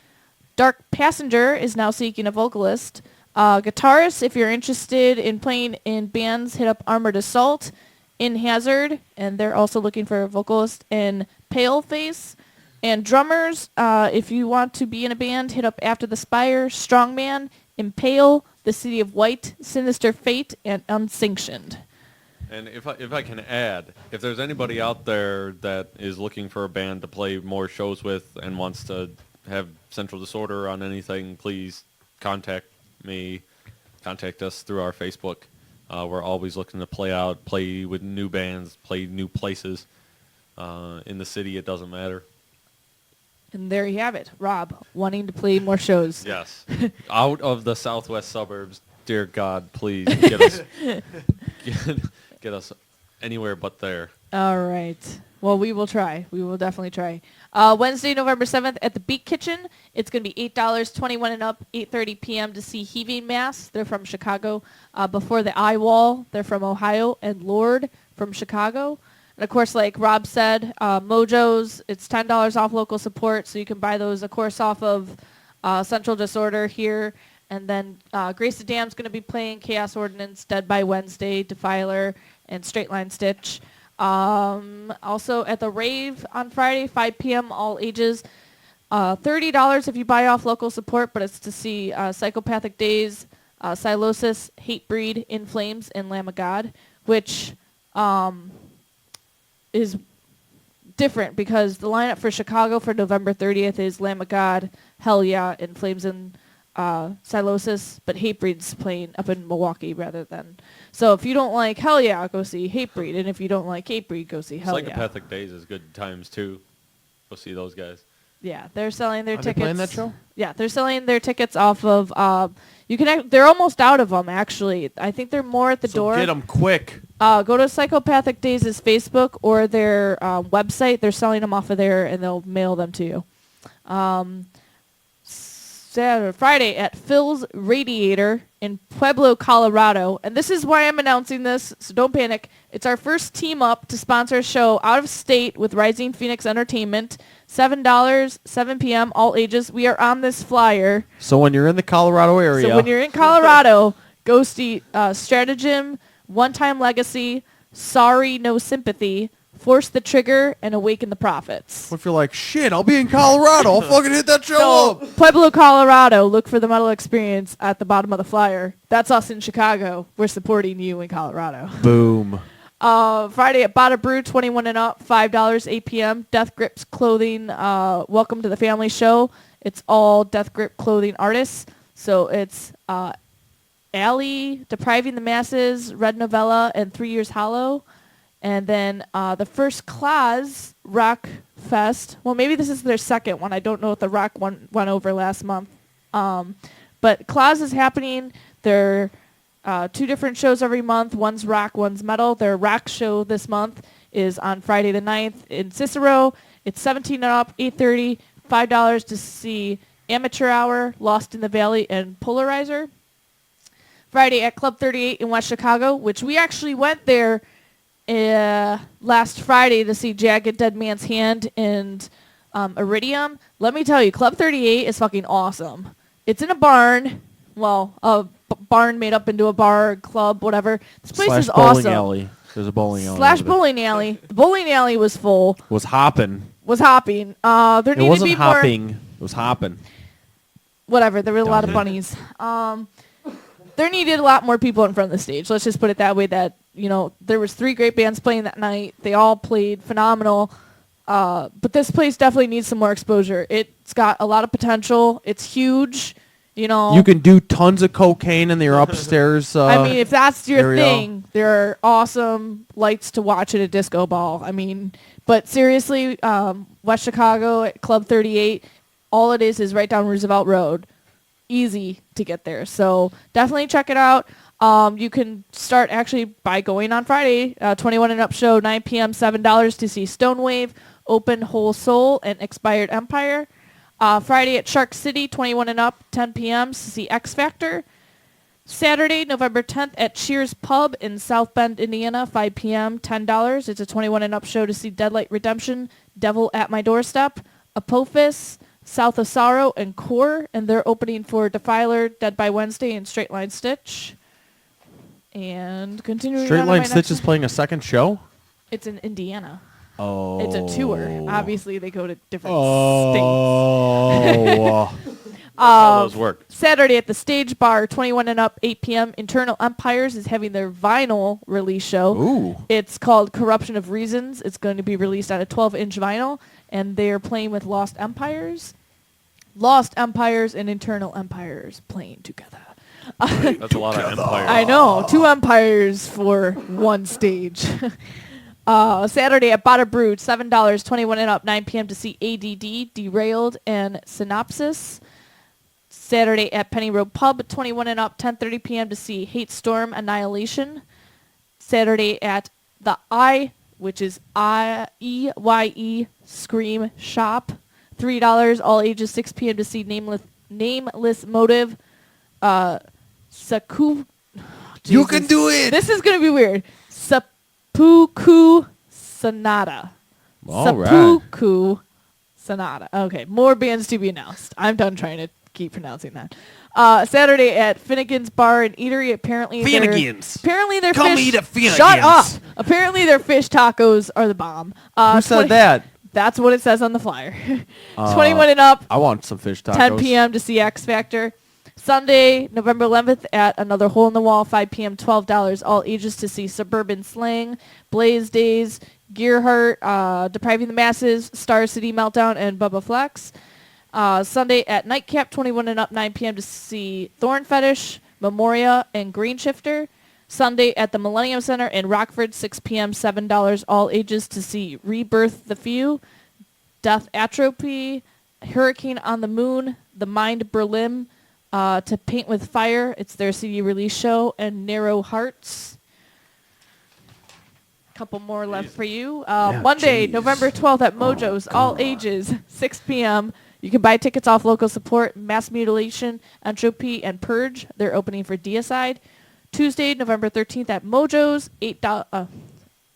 Dark Passenger is now seeking a vocalist. Guitarist, if you're interested in playing in bands, hit up Armored Assault. In Hazard, and they're also looking for a vocalist. In Paleface. And drummers, if you want to be in a band, hit up After the Spire, Strongman, Impale, The City of White, Sinister Fate, and Unsanctioned. And if I can add, if there's anybody out there that is looking for a band to play more shows with and wants to have Central Disorder on anything, please contact me. Contact us through our Facebook. We're always looking to play with new bands, play new places. In the city, it doesn't matter. And there you have it. Rob, wanting to play more shows. Yes. Out of the southwest suburbs, dear God, please get us get us anywhere but there. All right. Well, we will try. We will definitely try. Wednesday, November 7th at the Beat Kitchen. It's going to be $8, 21 and up, 8:30 p.m. to see Heaving Mass. They're from Chicago. Before the Eye Wall, they're from Ohio. And Lord from Chicago. And, of course, like Rob said, Mojo's, it's $10 off local support. So you can buy those, of course, off of Central Disorder here. And then Grace the Dam's going to be playing Chaos Ordinance, Dead by Wednesday, Defiler, and Straight Line Stitch. Also at the Rave on Friday, 5 p.m., all ages. $30 if you buy off local support, but it's to see Psychopathic Days, Silosis, Hatebreed, In Flames, and Lamb of God, which is different because the lineup for Chicago for November 30th is Lamb of God, Hell Yeah, In Flames, and Silosis, but Hatebreed's playing up in Milwaukee rather than. So if you don't like Hell Yeah, go see Hatebreed, and if you don't like Hatebreed, go see Hell Yeah. Psychopathic Days is good times too. Go see those guys. Yeah, they're selling their Are they tickets. playing that show? Yeah, they're selling their tickets off of. They're almost out of them actually. I think they're more at the door. Get them quick. Go to Psychopathic Days' Facebook or their website. They're selling them off of there, and they'll mail them to you. Friday at Phil's Radiator in Pueblo, Colorado. And this is why I'm announcing this, so don't panic. It's our first team up to sponsor a show out of state with Rising Phoenix Entertainment. $7, 7 p.m., all ages. We are on this flyer. So when you're in the Colorado area, So when you're in Colorado, go see Stratagem, One Time Legacy, Sorry No Sympathy, Force the Trigger, and Awaken the Prophets. if you're like, shit, I'll be in Colorado. I'll fucking hit that show So, up. Pueblo, Colorado, look for the metal experience at the bottom of the flyer. That's us in Chicago. We're supporting you in Colorado. Boom. Friday at Bada Brew, 21 and up, $5, 8 p.m. Death Grips Clothing, welcome to the family show. It's all Death Grip clothing artists. So it's Alley, Depriving the Masses, Red Novella, and 3 Years Hollow. And then the First Class Rock Fest. Well, maybe this is their second one. I don't know if the rock one went over last month. But Claus is happening. They're 2 different shows every month. One's rock, one's metal. Their rock show this month is on Friday the 9th in Cicero. It's 17 and up, 8:30, $5 to see Amateur Hour, Lost in the Valley, and Polarizer. Friday at Club 38 in West Chicago, which we actually went there last Friday to see Jagged Dead Man's Hand and Iridium. Let me tell you, Club 38 is fucking awesome. It's in a barn. Well, barn made up into a bar, club, whatever. This place Slash is bowling awesome. alley. There's a bowling alley. Slash over there. bowling alley. The bowling alley was full. Was hopping. Was hopping. There It needed to wasn't be more. hopping. It was hopping. Whatever. There were a lot of bunnies. There needed a lot more people in front of the stage. Let's just put it that way. That there was 3 great bands playing that night. They all played phenomenal. But this place definitely needs some more exposure. It's got a lot of potential. It's huge. You can do tons of cocaine in their upstairs. I mean, if that's your area. thing, there are awesome lights to watch at a disco ball. I mean, but seriously, West Chicago at Club 38, all it is right down Roosevelt Road. Easy to get there. So definitely check it out. You can start actually by going on Friday, 21 and up show, 9 p.m., $7 to see Stonewave, Open Whole Soul, and Expired Empire. Friday at Shark City, 21 and up, 10 p.m. to see X Factor. Saturday, November 10th at Cheers Pub in South Bend, Indiana, 5 p.m., $10. It's a 21 and up show to see Deadlight Redemption, Devil at My Doorstep, Apophis, South of Sorrow, and Core, and they're opening for Defiler, Dead by Wednesday, and Straight Line Stitch. And continuing Straight on to Line my Stitch next is playing a second show? It's in Indiana. Oh. It's a tour. Obviously, they go to different Oh. How those work. states. Saturday at the Stage Bar, 21 and up, 8 p.m. Internal Empires is having their vinyl release show. Ooh. It's called Corruption of Reasons. It's going to be released on a 12-inch vinyl, and they're playing with Lost Empires. Lost Empires and Internal Empires playing together. That's a lot of empire. I know. 2 empires for 1 stage. Saturday at Bada Brew, $7, 21 and up, 9 p.m. to see ADD, Derailed, and Synopsis. Saturday at Penny Road Pub, 21 and up, 10:30 p.m. to see Hate Storm, Annihilation. Saturday at the I, which is IEYE Scream Shop, $3, all ages, 6 p.m. to see Nameless Motive. You can do it. This is going to be weird. Seppuku Sonata. All right. Seppuku Sonata. Okay, more bands to be announced. I'm done trying to keep pronouncing that. Saturday at Finnegan's Bar and Eatery. Apparently their Come fish. eat at Finnegan's. Shut up. Apparently their fish tacos are the bomb. Who said that? That's what it says on the flyer. 21 and up. I want some fish tacos. 10 p.m. to see X Factor. Sunday, November 11th at Another Hole in the Wall, 5 p.m., $12, all ages to see Suburban Slang, Blaze Days, Gearheart, Depriving the Masses, Star City Meltdown, and Bubba Flex. Sunday at Nightcap, 21 and up, 9 p.m. to see Thorn Fetish, Memoria, and Green Shifter. Sunday at the Millennium Center in Rockford, 6 p.m., $7, all ages to see Rebirth the Few, Death Atrophy, Hurricane on the Moon, The Mind Berlin, To Paint with Fire. It's their CD release show. And Narrow Hearts. Couple more left for you. Monday, jeez. November 12th at Mojo's, all ages, 6 p.m. You can buy tickets off local support, Mass Mutilation, Entropy, and Purge. They're opening for Deicide. Tuesday, November 13th at Mojo's,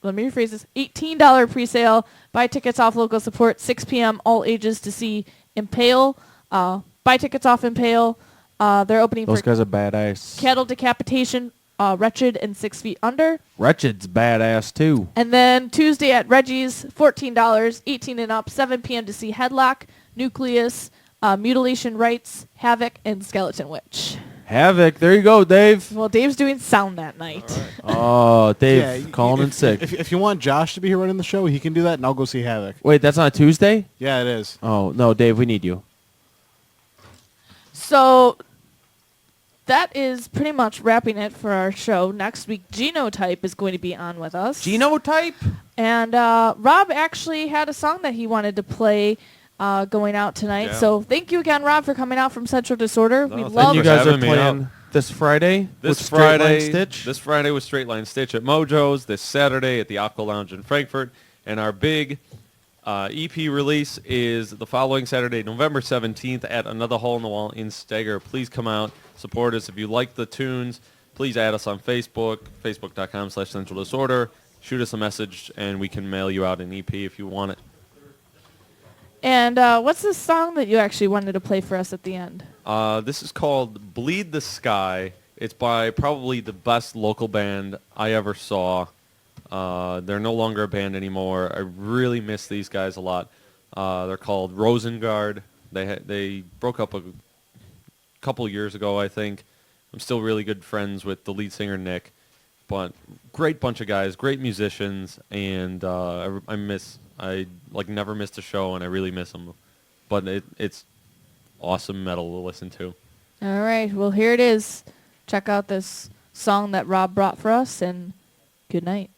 let me rephrase this, $18 pre-sale. Buy tickets off local support, 6 p.m., all ages to see Impale. Buy tickets off Impale. They're opening Those for guys are badass. Cattle Decapitation, Wretched, and 6 Feet Under. Wretched's badass too. And then Tuesday at Reggie's, $14, 18 and up, 7 p.m. to see Headlock, Nucleus, Mutilation Rites, Havoc, and Skeleton Witch. Havoc. There you go, Dave. Well, Dave's doing sound that night. Oh, Dave, Yeah, calling in sick. If you want Josh to be here running the show, he can do that, and I'll go see Havoc. Wait, that's on a Tuesday? Yeah, it is. Oh, no, Dave, we need you. So that is pretty much wrapping it for our show. Next week, Genotype is going to be on with us. Genotype? And Rob actually had a song that he wanted to play going out tonight. Yeah. So thank you again, Rob, for coming out from Central Disorder. No, We thank love And you for guys are having me playing out. this Friday? This with Straight Line Friday, Stitch? This Friday with Straight Line Stitch at Mojo's. This Saturday at the Aqua Lounge in Frankfurt. And our big EP release is the following Saturday, November 17th at Another Hole in the Wall in Steger. Please come out, support us. If you like the tunes, please add us on Facebook, facebook.com/Central Disorder. Shoot us a message, and we can mail you out an EP if you want it. And what's the song that you actually wanted to play for us at the end? This is called Bleed the Sky. It's by probably the best local band I ever saw. They're no longer a band anymore. I really miss these guys a lot. They're called Rosengard. They broke up a couple years ago, I think. I'm still really good friends with the lead singer, Nick. But great bunch of guys, great musicians, and I never missed a show, and I really miss them. But it's awesome metal to listen to. All right. Well, here it is. Check out this song that Rob brought for us, and good night.